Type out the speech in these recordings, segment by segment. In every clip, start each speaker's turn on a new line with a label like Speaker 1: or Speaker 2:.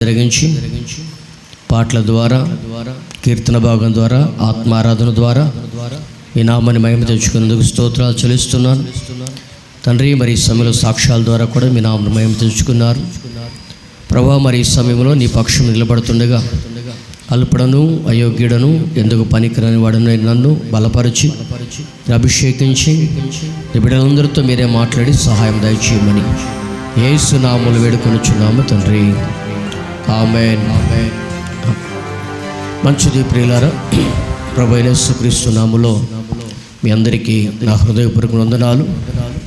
Speaker 1: జరిగించి పాటల ద్వారా, కీర్తన భాగం ద్వారా, ఆత్మారాధన ద్వారా ఈ నామాన్ని మహిమ తెచ్చుకునేందుకు స్తోత్రాలు చెల్లిస్తున్నాను తండ్రి. మరి ఈ సమయంలో సాక్ష్యాల ద్వారా కూడా మీ నామాన్ని మహిమ తెచ్చుకున్నారు ప్రభా. మరి ఈ సమయంలో నీ పక్షం నిలబడుతుండగా అల్పుడను అయోగ్యుడను ఎందుకు పనికిరాని వాడను నన్ను బలపరిచి అభిషేకించి బిడ్డలందరితో మీరే మాట్లాడి సహాయం దయచేయమని యేసు నామములో వేడుకొనుచున్నాము తండ్రి, ఆమేన్. మంచిది ప్రియులారా, ప్రభువైన యేసుక్రీస్తు నామములో మీ అందరికీ నా హృదయపూర్వక వందనాలు,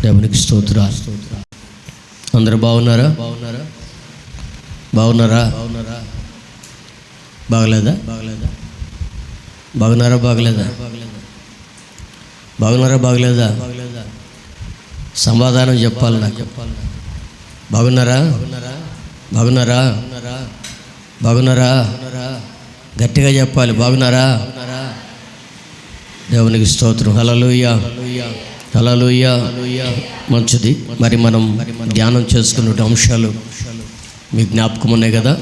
Speaker 1: దేవునికి స్తోత్రాలు. అందరూ బాగున్నారా? బాగున్నారా? బాగలేదా? బాగున్నారా? బాగలేదా? సమాధానం చెప్పాలి నాకు. బాగున్నారా? గట్టిగా చెప్పాలి. బాగున్నారా? దేవునికి స్తోత్రం. హల్లెలూయా. మంచిది. మరి మనం ధ్యానం చేసుకునే అంశాలు మీ జ్ఞాపకం ఉన్నాయి కదా?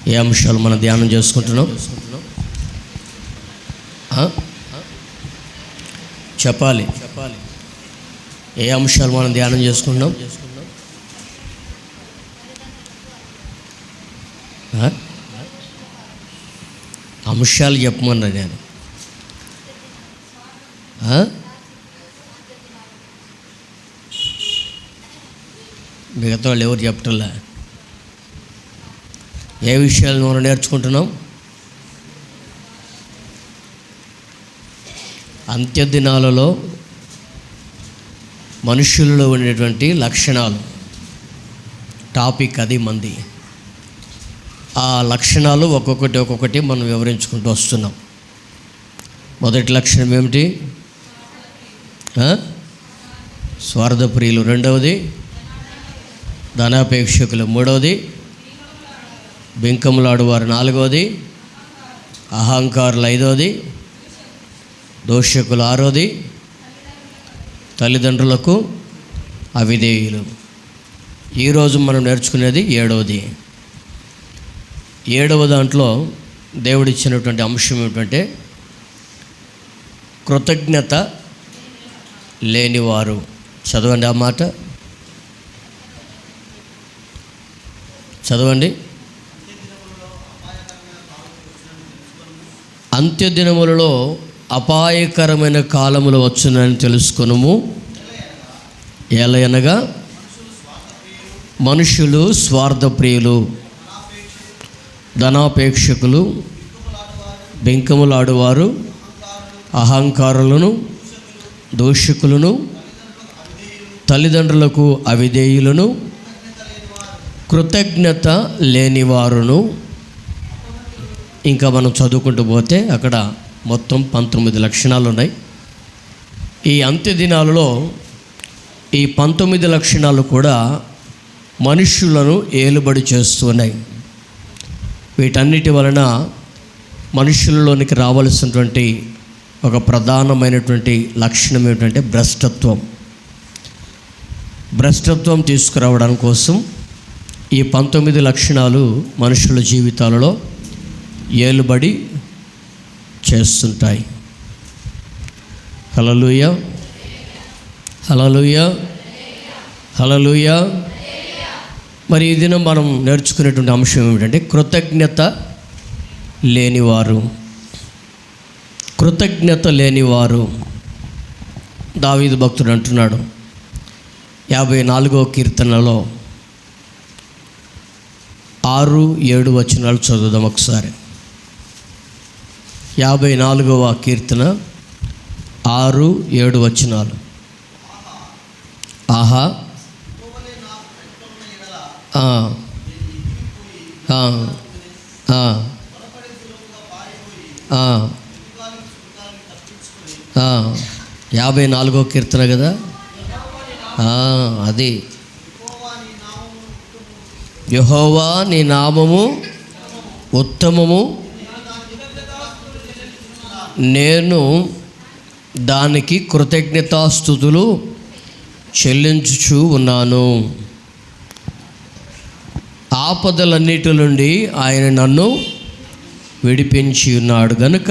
Speaker 1: ఏ అంశాలు మనం ధ్యానం చేసుకుంటున్నాం చెప్పాలి. ఏ అంశాలు మనం ధ్యానం చేసుకుంటున్నాం? అంశాలు చెప్పమన్నా నేను. మిగతా వాళ్ళు ఎవరు చెప్పటంలే. ఏ విషయాలు మనం నేర్చుకుంటున్నాం? అంత్య దినాలలో మనుషులలో ఉండేటువంటి లక్షణాలు టాపిక్ అది మంది. ఆ లక్షణాలు ఒక్కొక్కటి మనం వివరించుకుంటూ వస్తున్నాం. మొదటి లక్షణం ఏమిటి? స్వార్థప్రియులు. రెండవది ధనాపేక్షకులు. మూడవది బింకములాడువారు. నాలుగవది అహంకారులు. ఐదవది దోషకులు. ఆరోది తల్లిదండ్రులకు అవిధేయులు. ఈరోజు మనం నేర్చుకునేది ఏడవది. ఏడవ దాంట్లో దేవుడిచ్చినటువంటి అంశం ఏమిటంటే కృతజ్ఞత లేనివారు. చదవండి ఆ మాట, చదవండి. అంత్యదినములలో అపాయకరమైన కాలములు వచ్చునని తెలుసుకొనుము. ఏలయనగా మనుషులు స్వార్థప్రియులు, ధనాపేక్షకులు, బెంకములాడువారు, అహంకారులను, దోషకులను, తల్లిదండ్రులకు అవిధేయులను, కృతజ్ఞత లేనివారును. ఇంకా మనం చదువుకుంటూ పోతే అక్కడ మొత్తం 19 లక్షణాలు ఉన్నాయి. ఈ అంత్య దినాలలో ఈ 19 లక్షణాలు కూడా మనుషులను ఏలుబడి చేస్తున్నాయి. వీటన్నిటి వలన మనుషులలోనికి రావాల్సినటువంటి ఒక ప్రధానమైనటువంటి లక్షణం ఏమిటంటే భ్రష్టత్వం తీసుకురావడం కోసం ఈ 19 లక్షణాలు మనుషుల జీవితాలలో ఏలుబడి చేస్తుంటాయి. హల్లెలూయా. మరి ఈ దినం మనం నేర్చుకునేటువంటి అంశం ఏమిటంటే కృతజ్ఞత లేనివారు. దావీదు భక్తుడు అంటున్నాడు 54వ కీర్తనలో 6-7 వచనాలు చదువుదాం ఒకసారి. 54వ కీర్తన 6-7 వచనాలు. ఆహా, ఆ, ఆ, ఆ, ఆ, 54వ కీర్తన కదా అది. యెహోవా నీ నామము ఉత్తమము, నేను దానికి కృతజ్ఞతాస్తుతులు చెల్లించుచూ ఉన్నాను. ఆపదలన్నిటి నుండి ఆయన నన్ను విడిపించి ఉన్నాడు గనుక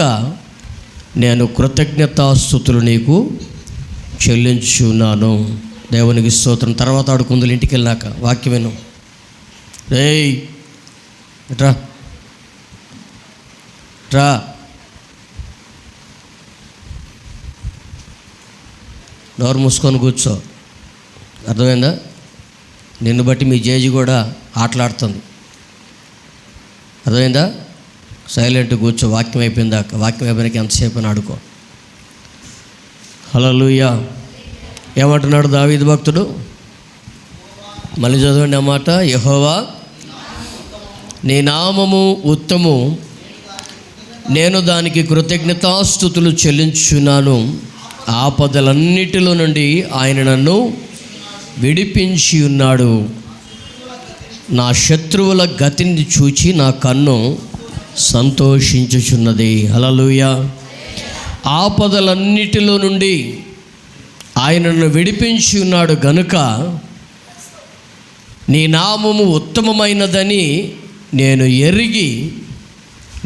Speaker 1: నేను కృతజ్ఞతాస్తుతులు నీకు చెల్లించున్నాను. దేవునికి స్తోత్రం. తర్వాత ఆడుకుందులు ఇంటికి వెళ్ళాక వాక్యం విను. రేయ్ రా రా, నోరు మూసుకొని కూర్చో. అర్థమైందా? నిన్ను బట్టి మీ జేజీ కూడా ఆటలాడుతుంది. అర్థమైందా? సైలెంట్ కూర్చో, వాక్యం అయిపోయిందాక. వాక్యం అయిపోయినాక ఎంతసేపు అని ఆడుకో. హల్లెలూయా. ఏమంటున్నాడు దావీదు భక్తుడు? మళ్ళీ చదవండి ఆ మాట. యెహోవా నీ నామము ఉత్తము, నేను దానికి కృతజ్ఞతాస్తుతులు చెల్లించున్నాను. ఆపదలన్నిటిలో నుండి ఆయన నన్ను విడిపించి ఉన్నాడు. నా శత్రువుల గతిని చూచి నా కన్ను సంతోషించుచున్నది. హల్లెలూయా. ఆపదలన్నిటిలో నుండి ఆయనను విడిపించి ఉన్నాడు గనుక నీ నామము ఉత్తమమైనదని నేను ఎరిగి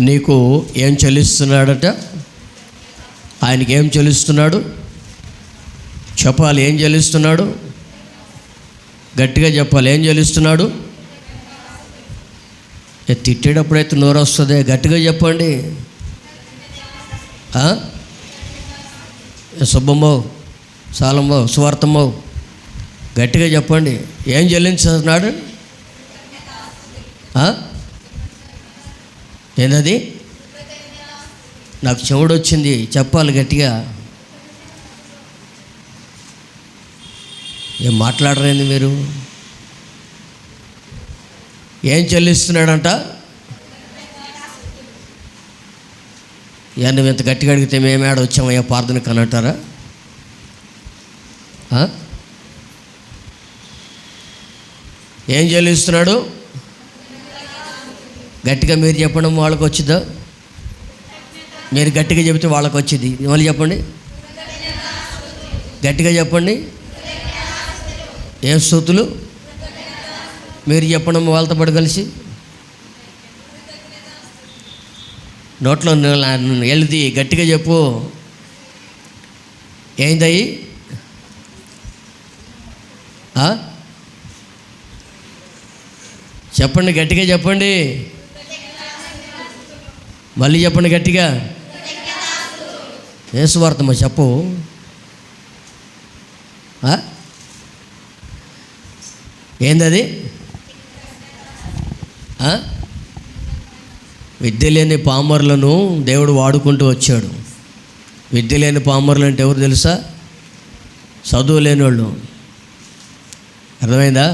Speaker 1: నీకు ఏం చెల్లిస్తున్నాడట? ఆయనకి ఏం చెల్లిస్తున్నాడు చెప్పాలి. ఏం చెల్లిస్తున్నాడు? గట్టిగా చెప్పాలి. ఏం చెల్లిస్తున్నాడు? తిట్టేటప్పుడైతే నోరు వస్తుంది. గట్టిగా చెప్పండి. సుబ్బమ్మో, సాలమ్మో, సువార్తమ్మో, గట్టిగా చెప్పండి. ఏం చెల్లించున్నాడు? ఏంటది? నాకు చెవుడు వచ్చింది, చెప్పాలి గట్టిగా. ఏం మాట్లాడరేంది మీరు? ఏం చెల్లిస్తున్నాడంట? నువ్వు ఇంత గట్టిగా అడిగితే మేము ఏడ వచ్చామయ్యా ప్రార్థనకు అని అంటారా? ఏం చెల్లిస్తున్నాడు? గట్టిగా మీరు చెప్పడం వాళ్ళకి వచ్చిందా? మీరు గట్టిగా చెబితే వాళ్ళకి వచ్చింది. మళ్ళీ చెప్పండి, గట్టిగా చెప్పండి. ఏం స్తుతులు? మీరు చెప్పడం వాళ్ళతో పాటు కలిసి నోట్లో ఎల్ది గట్టిగా చెప్పు. ఏందయ్యి? చెప్పండి, గట్టిగా చెప్పండి. మళ్ళీ చెప్పండి గట్టిగా. ఏ సువార్తమ్మా చెప్పు. ఏందది? విద్య లేని పామరులను దేవుడు వాడుకుంటూ వచ్చాడు. విద్య లేని పామరులు అంటే ఎవరు తెలుసా? చదువు లేని వాళ్ళు. అర్థమైందా?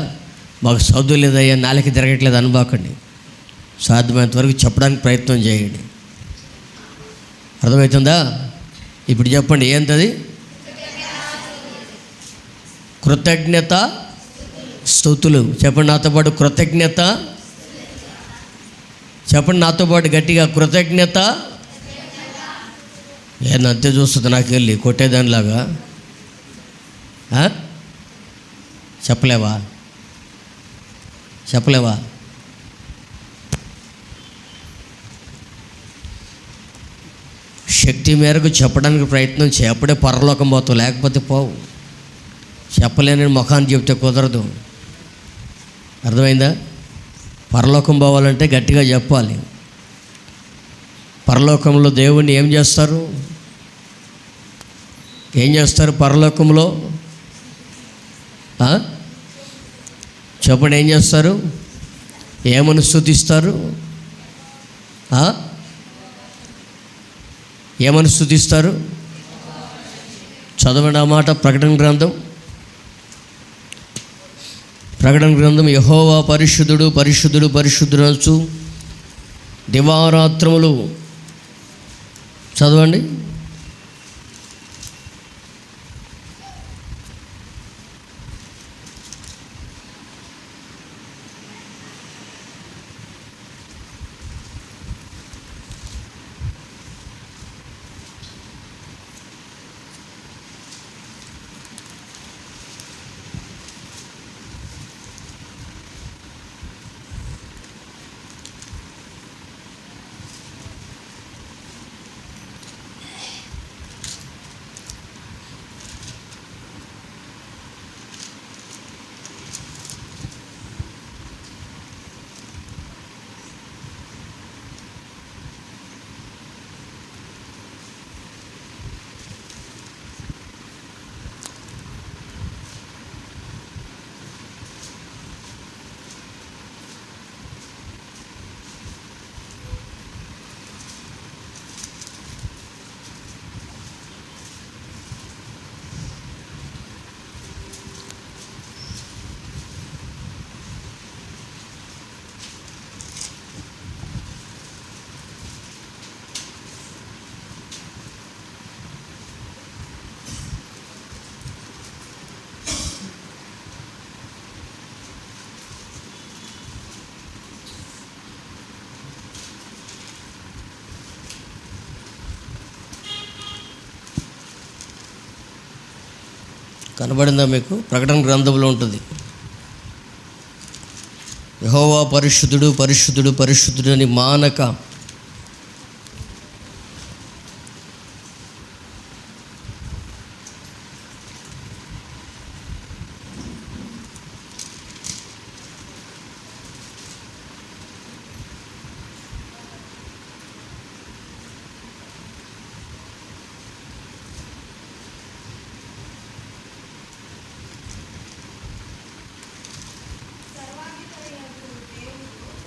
Speaker 1: మాకు చదువు లేదయ్యా, నాలుగు తిరగట్లేదు అనుకోకండి. సాధ్యమైనంత వరకు చెప్పడానికి ప్రయత్నం చేయండి. అర్థమవుతుందా? ఇప్పుడు చెప్పండి, ఏంటది? కృతజ్ఞత స్తుతులు. చెప్పండి నాతో పాటు, కృతజ్ఞత. చెప్పండి నాతో పాటు గట్టిగా, కృతజ్ఞత. ఏందంతే చూస్తుంది నాకు వెళ్ళి కొట్టేదానిలాగా. చెప్పలేవా? చెప్పలేవా? శక్తి మేరకు చెప్పడానికి ప్రయత్నం చేయి. అప్పుడే పరలోకం పోతావు, లేకపోతే పోవు. చెప్పలేని ముఖాన్ని చెప్తే కుదరదు. అర్థమైందా? పరలోకం పోవాలంటే గట్టిగా చెప్పాలి. పరలోకంలో దేవుణ్ణి ఏం చేస్తారు? ఏం చేస్తారు పరలోకంలో? చెప్పండి, ఏం చేస్తారు? ఏమని స్తుతిస్తారు? ఏమని స్తుతిస్తారు? చదవండి ఆ మాట. ప్రకటన గ్రంథం, ప్రకటన గ్రంథం. యెహోవా పరిశుద్ధుడు, పరిశుద్ధుడు, పరిశుద్ధుడు అనొచ్చు దివారాత్రములు. చదవండి. కనబడిందా మీకు? ప్రకటన గ్రంథంలో ఉంటుంది. యెహోవా పరిశుద్ధుడు పరిశుద్ధుడు పరిశుద్ధుడు అని మానక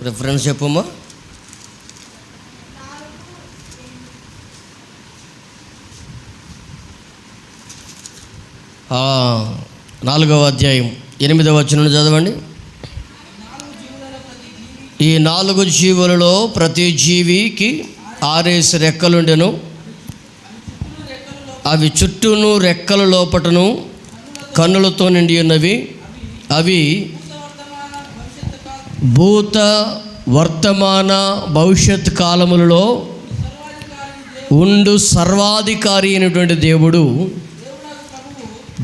Speaker 1: రిఫరెన్స్ చెప్పమ్మా. నాలుగవ అధ్యాయం 8వ వచనం చదవండి. ఈ 4 జీవులలో ప్రతి జీవికి 6 రెక్కలుండెను. అవి చుట్టూను రెక్కల లోపటను కన్నులతో నిండి ఉన్నవి. అవి భూత వర్తమాన భవిష్యత్ కాలములలో ఉండు సర్వాధికారి అయినటువంటి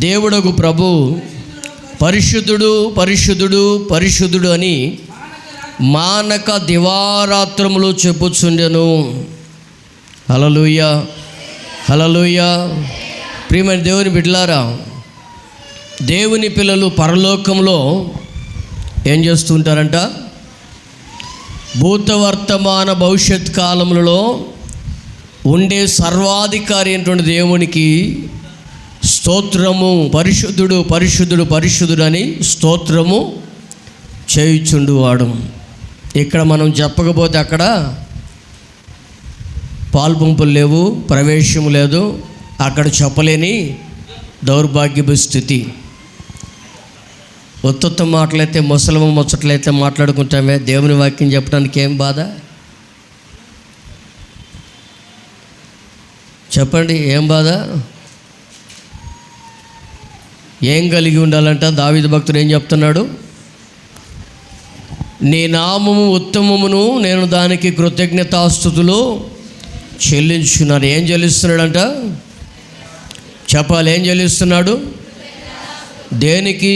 Speaker 1: దేవుడగు ప్రభు పరిశుద్ధుడు పరిశుద్ధుడు పరిశుద్ధుడు అని మానక దివారాత్రములు చెప్పుచుండెను. హల్లెలూయా హల్లెలూయా. ప్రియమైన దేవుని బిడ్డలారా, దేవుని పిల్లలు పరలోకంలో ఏం చేస్తుంటారంట? భూత వర్తమాన భవిష్యత్ కాలములలో ఉండే సర్వాధికారి అయినటువంటి దేవునికి స్తోత్రము, పరిశుద్ధుడు పరిశుద్ధుడు పరిశుద్ధుడు అని స్తోత్రము చేయుచుండువాడు. ఇక్కడ మనం చెప్పకపోతే అక్కడ పాల్పంపులు లేవు, ప్రవేశము లేదు, అక్కడ చెప్పలేని దౌర్భాగ్యపు స్థితి. ఒత్తొత్త మాటలైతే ముచ్చట్లయితే మాట్లాడుకుంటామే. దేవుని వాక్యం చెప్పడానికి ఏం బాధ? చెప్పండి, ఏం బాధ? ఏం కలిగి ఉండాలంట? దావీదు భక్తుడు ఏం చెప్తున్నాడు? నీ నామము ఉత్తమమును, నేను దానికి కృతజ్ఞతాస్తుతులు చెల్లించున్నాను. ఏం చెల్లిస్తున్నాడంట? చెప్పాలి, ఏం చెల్లిస్తున్నాడు? దేనికి?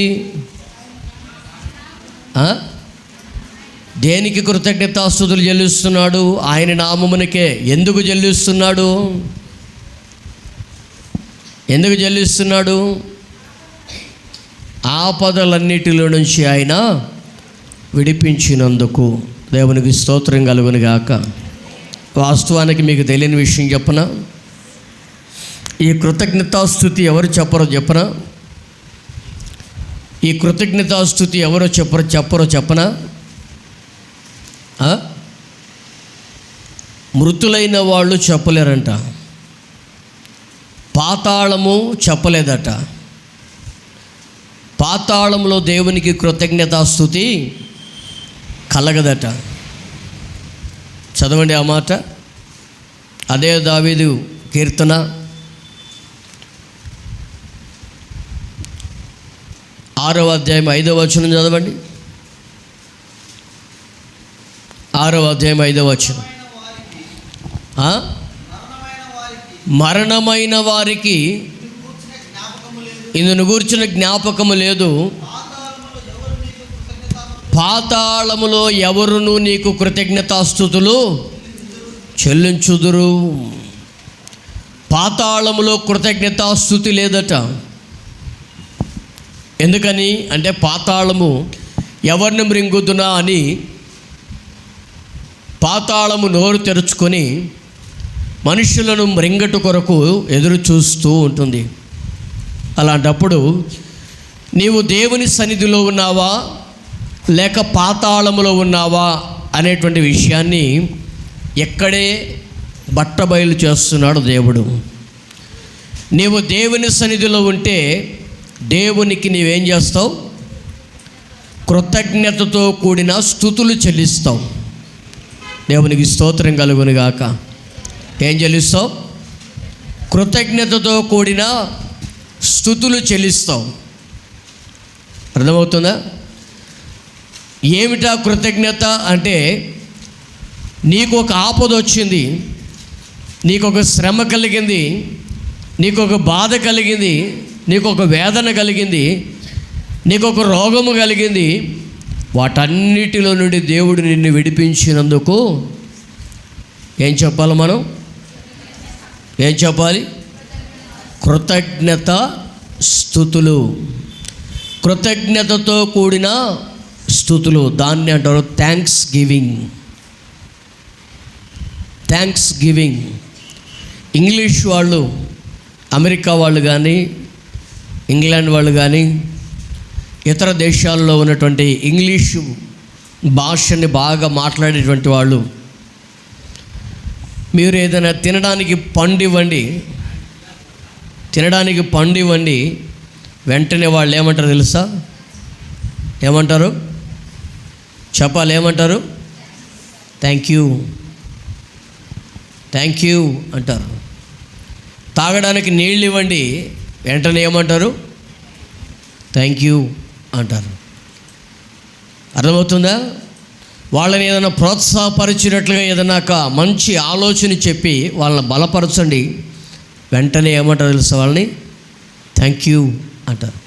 Speaker 1: దేనికి కృతజ్ఞతాస్తుతులు చెల్లిస్తున్నాడు? ఆయన నామమునికే. ఎందుకు చెల్లిస్తున్నాడు? ఎందుకు చెల్లిస్తున్నాడు? ఆపదలన్నిటిలో నుంచి ఆయన విడిపించినందుకు. దేవునికి స్తోత్రం కలుగును గాక. వాస్తవానికి మీకు తెలియని విషయం చెప్పనా? ఈ కృతజ్ఞతాస్తుతి ఎవరు చెప్పరో చెప్పనా? ఈ కృతజ్ఞతాస్తుతి ఎవరో చెప్పరో చెప్పనా? మృతులైన వాళ్ళు చెప్పలేరంట. పాతాళము చెప్పలేదట. పాతాళంలో దేవునికి కృతజ్ఞతాస్తుతి కలగదట. చదవండి ఆ మాట. అదే దావీదు కీర్తన 6వ అధ్యాయం 5వ వచనం చదవండి. 6వ అధ్యాయం 5వ వచనం. మరణమైన వారికి ఇందును గూర్చిన జ్ఞాపకము లేదు. పాతాళములో ఎవరును నీకు కృతజ్ఞతాస్తుతులు చెల్లించుదురు. పాతాళములో కృతజ్ఞతాస్తుతి లేదట. ఎందుకని అంటే పాతాళము ఎవరిని మృంగుదునా అని పాతాళము నోరు తెరుచుకొని మనుషులను మృంగటు కొరకు ఎదురు చూస్తూ ఉంటుంది. అలాంటప్పుడు నీవు దేవుని సన్నిధిలో ఉన్నావా లేక పాతాళములో ఉన్నావా అనేటువంటి విషయాన్ని ఎక్కడే బట్టబయలు చేస్తున్నాడు దేవుడు. నీవు దేవుని సన్నిధిలో ఉంటే దేవునికి నీవేం చేస్తావు? కృతజ్ఞతతో కూడిన స్తుతులు చెల్లిస్తావు. దేవునికి స్తోత్రం కలుగును గాక. ఏం చెల్లిస్తావు? కృతజ్ఞతతో కూడిన స్తుతులు చెల్లిస్తావు. అర్థమవుతుందా? ఏమిటా కృతజ్ఞత అంటే, నీకు ఒక ఆపద వచ్చింది, నీకు ఒక శ్రమ కలిగింది, నీకు ఒక బాధ కలిగింది, నీకు ఒక వేదన కలిగింది, నీకు ఒక రోగము కలిగింది, వాటన్నిటిలో నుండి దేవుడు నిన్ను విడిపించినందుకు ఏం చెప్పాలి? మనం ఏం చెప్పాలి? కృతజ్ఞత స్తుతులు. కృతజ్ఞతతో కూడిన స్తుతులు, దాన్ని అంటారు thanks giving. Thanks giving. English వాళ్ళు, అమెరికా వాళ్ళు కానీ, ఇంగ్లాండ్ వాళ్ళు కానీ, ఇతర దేశాల్లో ఉన్నటువంటి ఇంగ్లీషు భాషని బాగా మాట్లాడేటువంటి వాళ్ళు, మీరు ఏదైనా తినడానికి పండు ఇవ్వండి, వెంటనే వాళ్ళు ఏమంటారు తెలుసా? ఏమంటారు చెప్పాలి? ఏమంటారు? థ్యాంక్ యూ అంటారు. తాగడానికి నీళ్ళు ఇవ్వండి, వెంటనే ఏమంటారు? థ్యాంక్ యూ అంటారు. అర్థమవుతుందా? వాళ్ళని ఏదైనా ప్రోత్సాహపరిచినట్లుగా ఏదైనా మంచి ఆలోచన చెప్పి వాళ్ళని బలపరచండి, వెంటనే ఏమంటారు తెలుసా? వాళ్ళని థ్యాంక్ యూ అంటారు.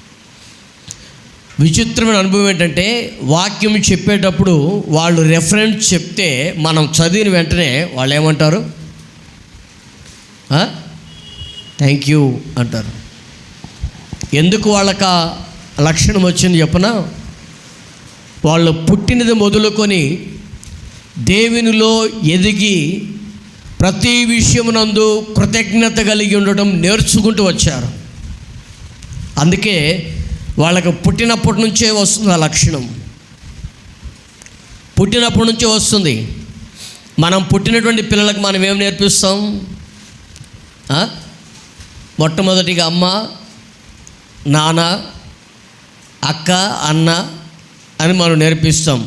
Speaker 1: విచిత్రమైన అనుభవం ఏంటంటే, వాక్యం చెప్పేటప్పుడు వాళ్ళు రెఫరెన్స్ చెప్తే మనం చదివిన వెంటనే వాళ్ళు ఏమంటారు? థ్యాంక్ యూ అంటారు. ఎందుకు వాళ్ళకి లక్షణం వచ్చింది చెప్పనా? వాళ్ళు పుట్టినది మొదలుకొని దేవునిలో ఎదిగి ప్రతి విషయమునందు కృతజ్ఞత కలిగి ఉండటం నేర్చుకుంటూ వచ్చారు. అందుకే వాళ్ళకి పుట్టినప్పటి నుంచే వస్తుంది ఆ లక్షణం. పుట్టినప్పటి నుంచే వస్తుంది. మనం పుట్టినటువంటి పిల్లలకు మనం ఏం నేర్పిస్తాం? మొట్టమొదటిగా అమ్మ, నాన్న, అక్క, అన్న అని మనం నేర్పిస్తాం.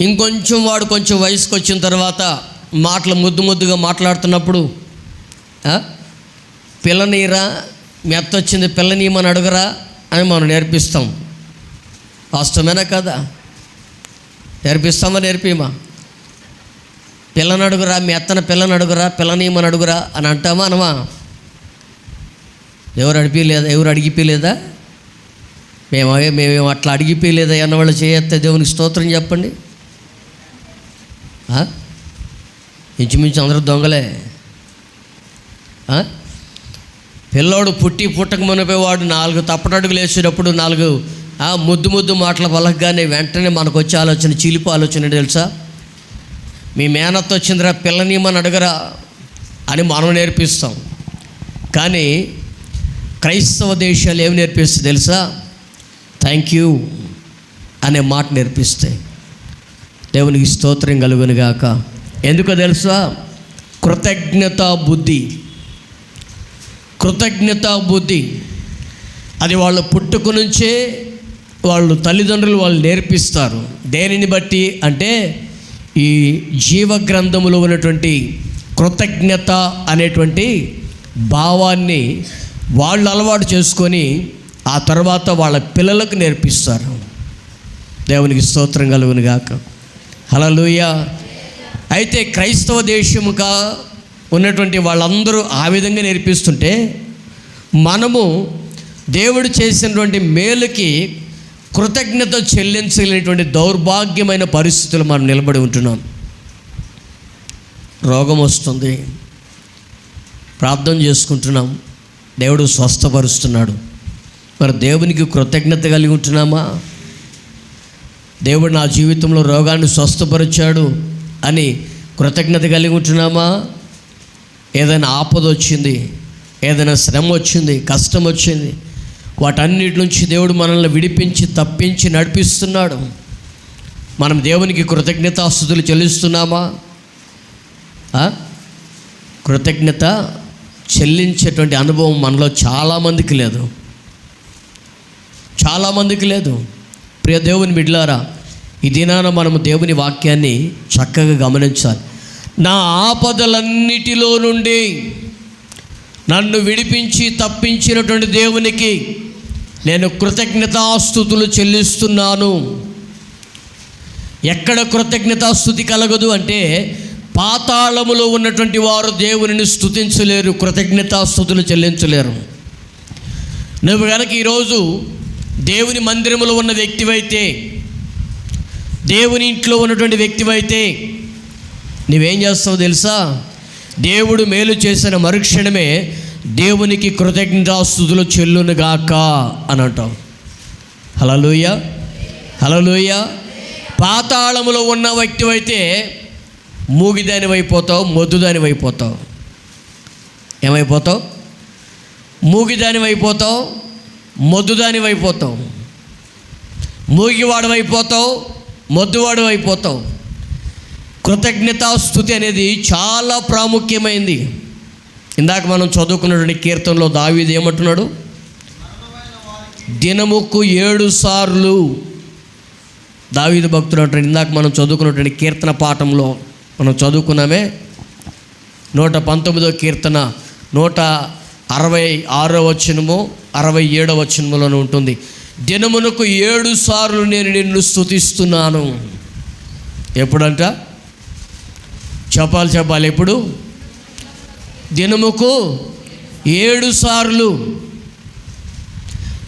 Speaker 1: ఇంకొంచెం వాడు కొంచెం వయసుకు వచ్చిన తర్వాత మాటలు ముద్దుగా మాట్లాడుతున్నప్పుడు పిల్లనీరా, మీ అత్త వచ్చింది పిల్లనీయమని అడుగురా అని మనం నేర్పిస్తాం. వాస్తవమేనా కదా? నేర్పిస్తామా? నేర్పిమా? పిల్లని అడుగురా, మీ అత్తన పిల్లని అడుగురా, పిల్లనీయమని అడుగురా అని అంటామా? అనమా? ఎవరు అడిగిపోలేదా? మేమేమో అట్లా అడిగిపోయలేదా అన్నవాళ్ళు చేయత్తే దేవునికి స్తోత్రం చెప్పండి. ఇంచుమించు అందరూ దొంగలే. పిల్లోడు పుట్టక మునిపోయేవాడు 4 తప్పటడుగులు వేసేటప్పుడు 4 ముద్దు మాటల పలకగానే వెంటనే మనకు వచ్చే ఆలోచన, చిలిపు ఆలోచన తెలుసా? మీ మేనత్త వచ్చిందిరా, పిల్లనీయమని అడగరా అని మనం నేర్పిస్తాం. కానీ క్రైస్తవ దేశాలు ఏమి నేర్పిస్తాయి తెలుసా? థ్యాంక్ యూ అనే మాట నేర్పిస్తాయి. దేవునికి స్తోత్రం కలుగును గాక. ఎందుకో తెలుసా? కృతజ్ఞతా బుద్ధి అది వాళ్ళ పుట్టుక నుంచే వాళ్ళు తల్లిదండ్రులు వాళ్ళు నేర్పిస్తారు. దేనిని బట్టి అంటే ఈ జీవగ్రంథములో ఉన్నటువంటి కృతజ్ఞత అనేటువంటి భావాన్ని వాళ్ళు అలవాటు చేసుకొని ఆ తర్వాత వాళ్ళ పిల్లలకు నేర్పిస్తారు. దేవునికి స్తోత్రం కలుగును గాక. హల్లెలూయా. అయితే క్రైస్తవ దేశముగా ఉన్నటువంటి వాళ్ళందరూ ఆ విధంగా నేర్పిస్తుంటే, మనము దేవుడు చేసినటువంటి మేలుకి కృతజ్ఞత చెల్లించలేనటువంటి దౌర్భాగ్యమైన పరిస్థితులు మనం నిలబడి ఉంటున్నాం. రోగం వస్తుంది, ప్రార్థన చేసుకుంటున్నాం, దేవుడు స్వస్థపరుస్తున్నాడు. మరి దేవునికి కృతజ్ఞత కలిగి ఉంటున్నామా? దేవుడు నా జీవితంలో రోగాన్ని స్వస్థపరిచాడు అని కృతజ్ఞత కలిగి ఉంటున్నామా? ఏదైనా ఆపద వచ్చింది, ఏదైనా శ్రమ వచ్చింది, కష్టం వచ్చింది, వాటన్నిటి నుంచి దేవుడు మనల్ని విడిపించి తప్పించి నడిపిస్తున్నాడు. మనం దేవునికి కృతజ్ఞతాస్తుతులు చెల్లిస్తున్నామా? కృతజ్ఞత చెల్లించేటువంటి అనుభవం మనలో చాలామందికి లేదు. ప్రియ దేవుని బిడ్డలారా, ఈ దినాన మనము దేవుని వాక్యాన్ని చక్కగా గమనించాలి. నా ఆపదలన్నిటిలో నుండి నన్ను విడిపించి తప్పించినటువంటి దేవునికి నేను కృతజ్ఞతాస్తుతులు చెల్లిస్తున్నాను. ఎక్కడ కృతజ్ఞతాస్తుతి కలగదు అంటే, పాతాళములో ఉన్నటువంటి వారు దేవునిని స్తుతించలేరు, కృతజ్ఞతాస్తుతులు చెల్లించలేరు. నువ్వు కనుక ఈరోజు దేవుని మందిరములో ఉన్న వ్యక్తివైతే, దేవుని ఇంట్లో ఉన్నటువంటి వ్యక్తివైతే నువ్వేం చేస్తావు తెలుసా? దేవుడు మేలు చేసిన మరుక్షణమే దేవునికి కృతజ్ఞతాస్తుతులు చెల్లునుగాక అని అంటావు. హల్లెలూయా, హల్లెలూయా. పాతాళములో ఉన్న వ్యక్తివైతే మూగిదాని అయిపోతావు, మొద్దుదాని అయిపోతావు. ఏమైపోతావు? మూగిదాని అయిపోతావు, మొద్దుదాని అయిపోతావు. మూగివాడు అయిపోతావు, మొద్దువాడు అయిపోతావు. కృతజ్ఞతాస్తుతి అనేది చాలా ప్రాముఖ్యమైంది. ఇందాక మనం చదువుకున్నటువంటి కీర్తనలో దావీదు ఏమంటున్నాడు? దినముకు 7 సార్లు. దావీదు భక్తుడు అంటాడు. ఇందాక మనం చదువుకున్నటువంటి కీర్తన పాఠంలో మనం చదువుకున్నామే, 119వ కీర్తన 166వ వచనము 67వ వచనములోనే ఉంటుంది. దినమునకు 7 సార్లు నేను నిన్ను స్తుతిస్తున్నాను. ఎప్పుడంట? చెప్పాలి. ఎప్పుడు? దినముకు 7 సార్లు.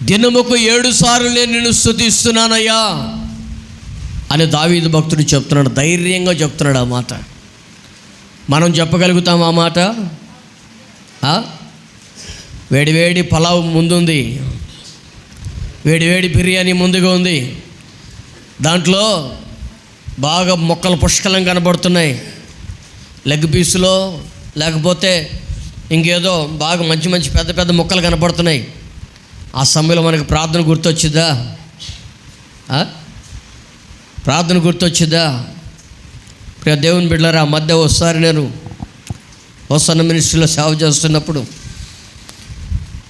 Speaker 1: దినముకు 7 సార్లు నేను నిన్ను స్తుతిస్తున్నానయ్యా అని దావీదు భక్తుడు చెప్తున్నాడు. ధైర్యంగా చెప్తున్నాడు ఆ మాట. మనం చెప్పగలుగుతాం ఆ మాట? వేడివేడి పలావ్ ముందుంది, వేడివేడి బిర్యానీ ముందుగా ఉంది, దాంట్లో బాగా మొక్కలు పుష్కలం కనబడుతున్నాయి, లెగ్ పీసులో లేకపోతే ఇంకేదో బాగా మంచి మంచి పెద్ద పెద్ద ముక్కలు కనపడుతున్నాయి. ఆ సమయంలో మనకు ప్రార్థన గుర్తొచ్చిద్దా? ప్రార్థన గుర్తొచ్చిద్దా? ప్రియ దేవుని బిడ్డలారా, ఆ మధ్య ఒకసారి నేను వసన్న మినిస్ట్రీలో సేవ చేస్తున్నప్పుడు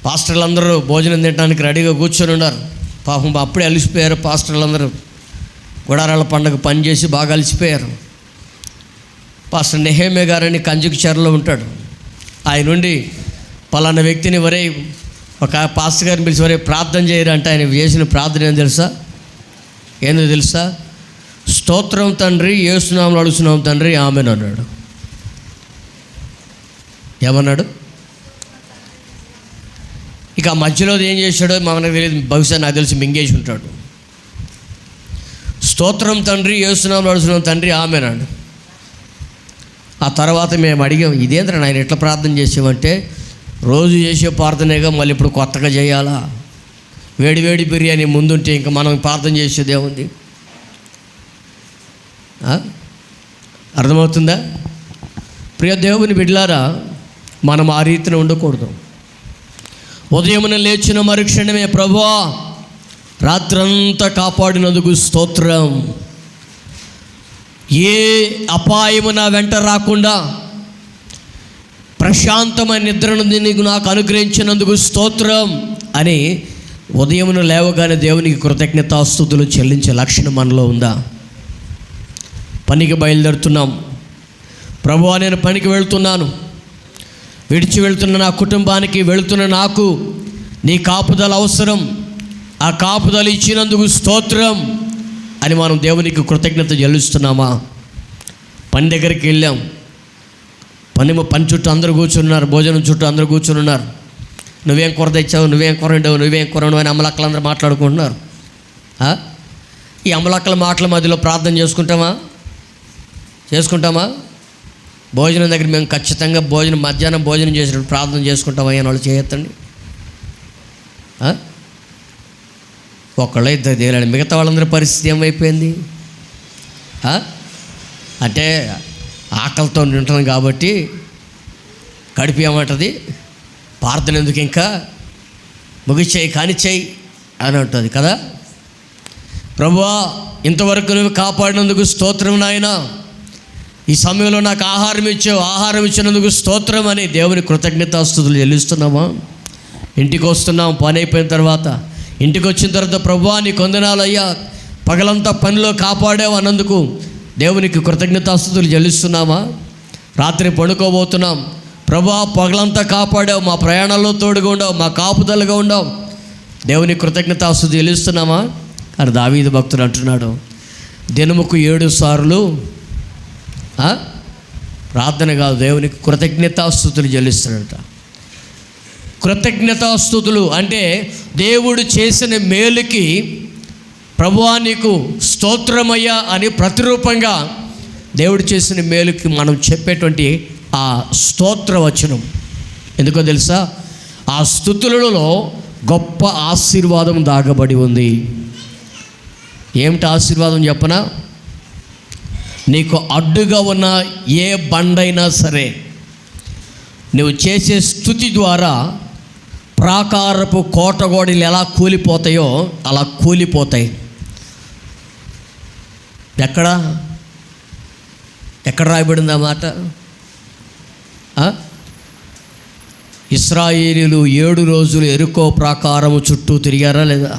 Speaker 1: పాస్టర్లు అందరూ భోజనం తినడానికి రెడీగా కూర్చొని ఉన్నారు. పాపం అప్పుడే అలిసిపోయారు పాస్టర్లు అందరూ. గుడారాల పండుగ పనిచేసి బాగా అలిసిపోయారు. పాస్టర్ నెహేమే గారని కంజుకచర్లో ఉంటాడు. ఆయన నుండి పలానా వ్యక్తిని వరే ఒక పాస్టర్ గారిని పిలిచి వరే ప్రార్థన చేయరంటే ఆయన చేసిన ప్రార్థన ఏం తెలుసా? ఏందో తెలుసా? స్తోత్రం తండ్రి, యేసునామములో అడుగుతున్నాం తండ్రి, ఆమేన్ అన్నాడు. ఏమన్నాడు? ఇక మధ్యలో ఏం చేశాడో మనకు తెలియదు, బహుశా నాకు తెలిసి మింగేసి ఉంటాడు. స్తోత్రం తండ్రి, యేసునామములో అడుగుతున్నాం తండ్రి, ఆమేన్ అన్నాడు. ఆ తర్వాత మేము అడిగాం, ఇదేంద్ర ఆయన ఎట్లా ప్రార్థన చేసామంటే, రోజు చేసే ప్రార్థనేగా మళ్ళీ ఇప్పుడు కొత్తగా చేయాలా? వేడివేడి బిర్యానీ ముందుంటే ఇంకా మనం ప్రార్థన చేసేది ఏముంది? అర్థమవుతుందా? ప్రియ దేవుని బిడ్డలారా, మనం ఆ రీతిని ఉండకూడదు. ఉదయమున లేచిన మరుక్షణమే ప్రభువా రాత్రంతా కాపాడినందుకు స్తోత్రం, ఏ అపాయము నా వెంట రాకుండా ప్రశాంతమైన నిద్రను నీకు నాకు అనుగ్రహించినందుకు స్తోత్రం అని ఉదయమున లేవగానే దేవునికి కృతజ్ఞతాస్తుతులు చెల్లించే లక్షణం మనలో ఉందా? పనికి బయలుదేరుతున్నాం. ప్రభువా నేను పనికి వెళ్తున్నాను, విడిచి వెళ్తున్న నా కుటుంబానికి వెళుతున్న నాకు నీ కాపుదల అవసరం, ఆ కాపుదల ఇచ్చినందుకు స్తోత్రం అని మనం దేవునికి కృతజ్ఞత చెల్లిస్తున్నామా? పని దగ్గరికి వెళ్ళాం, పని చుట్టూ అందరూ కూర్చున్నారు, భోజనం చుట్టూ అందరూ కూర్చుని ఉన్నారు. నువ్వేం కూర తెచ్చావు, నువ్వేం కూర ఉండవు, నువ్వేం కూర ఉండవు అని అమ్మలక్కలు అందరూ మాట్లాడుకుంటున్నారు. ఈ అమ్మలక్కల మాటల మధ్యలో ప్రార్థన చేసుకుంటామా? భోజనం దగ్గర మేము ఖచ్చితంగా మధ్యాహ్నం భోజనం చేసినప్పుడు ప్రార్థన చేసుకుంటామా అని వాళ్ళు చేయొద్దండి. ఒకళ్ళ ఇద్దరు తేలాడు, మిగతా వాళ్ళందరి పరిస్థితి ఏమైపోయింది? అంటే ఆకలితో ఉంటాం కాబట్టి కడుపు ఏమంటుంది, ప్రార్థన ఎందుకు ఇంకా ముగిచేయి కానిచ్చేయి అని ఉంటుంది కదా. ప్రభువా ఇంతవరకు నువ్వు కాపాడినందుకు స్తోత్రం నాయనా, ఈ సమయంలో నాకు ఆహారం ఇచ్చినందుకు స్తోత్రం అని దేవుని కృతజ్ఞతాస్తుతులు చెల్లిస్తున్నామా? ఇంటికి వస్తున్నాం, పని అయిపోయిన తర్వాత ఇంటికి వచ్చిన తర్వాత ప్రభువా నీకు వందనాలయ్యా, పగలంతా పనిలో కాపాడావు అన్నందుకు దేవునికి కృతజ్ఞతాస్తుతులు చెల్లిస్తున్నామా? రాత్రి పడుకోబోతున్నాం, ప్రభువా పగలంతా కాపాడావు, మా ప్రయాణాల్లో తోడుగా ఉండవు, మా కాపుదలుగా ఉండవు, దేవునికి కృతజ్ఞతాస్తుతులు చెల్లిస్తున్నామా అని దావీదు భక్తుడు అంటున్నాడు. దినముకు 7 సార్లు ప్రార్థన కాదు, దేవునికి కృతజ్ఞతాస్తుతులు చెల్లిస్తాడట. కృతజ్ఞతాస్తుతులు అంటే దేవుడు చేసిన మేలుకి ప్రభువా నీకు స్తోత్రమయ్యా అని ప్రతిరూపంగా దేవుడు చేసిన మేలుకి మనం చెప్పేటువంటి ఆ స్తోత్ర వచనం. ఎందుకో తెలుసా? ఆ స్తుతులలో గొప్ప ఆశీర్వాదం దాగబడి ఉంది. ఏమిటి ఆశీర్వాదం చెప్పనా? నీకు అడ్డుగా ఉన్న ఏ బండైనా సరే నువ్వు చేసే స్తుతి ద్వారా ప్రాకారపు కోటగోడలు ఎలా కూలిపోతాయో అలా కూలిపోతాయి. ఎక్కడ రాయబడింది ఆ మాట? ఇశ్రాయేలీయులు 7 రోజులు యెరికో ప్రాకారము చుట్టూ తిరిగారా లేదా?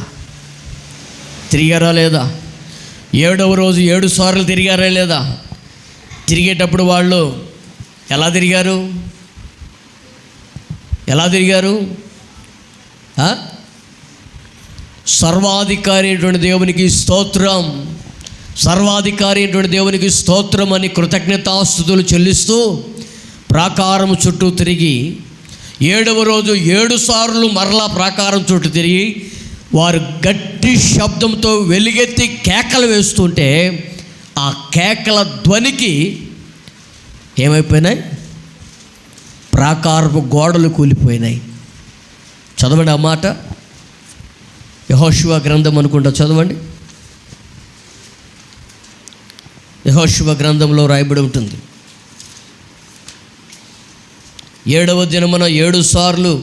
Speaker 1: 7వ రోజు 7 సార్లు తిరిగారా లేదా? తిరిగేటప్పుడు వాళ్ళు ఎలా తిరిగారు? సర్వాధికారి అయినటువంటి దేవునికి స్తోత్రం, సర్వాధికారి అయినటువంటి దేవునికి స్తోత్రం అని కృతజ్ఞతాస్తుతులు చెల్లిస్తూ ప్రాకారం చుట్టూ తిరిగి 7వ రోజు 7 సార్లు మరలా ప్రాకారం చుట్టూ తిరిగి వారు గట్టి శబ్దంతో వెలుగెత్తి కేకలు వేస్తుంటే ఆ కేకల ధ్వనికి ఏమైపోయినాయి? ప్రాకారపు గోడలు కూలిపోయినాయి. చదవండి ఆ మాట. యెహోషువ గ్రంథం అనుకుంటా, చదవండి. యెహోషువ గ్రంథంలో రాయబడి ఉంటుంది. 7వ దినమున 7 సార్లు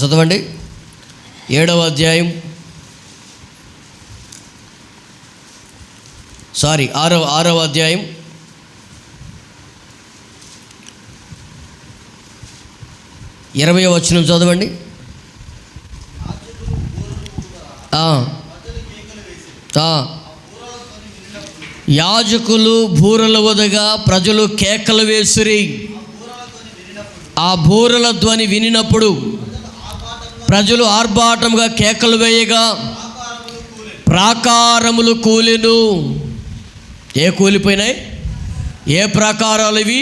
Speaker 1: చదవండి. 7వ అధ్యాయం 6వ అధ్యాయం 20వ వచనం చదవండి. యాజకులు బూరలు ఊదగా ప్రజలు కేకలు వేసిరి. ఆ బూరల ధ్వని వినినప్పుడు ప్రజలు ఆర్భాటంగా కేకలు వేయగా ప్రాకారములు కూలెను. కూలిపోయినాయి? ఏ ప్రాకారాలు ఇవి?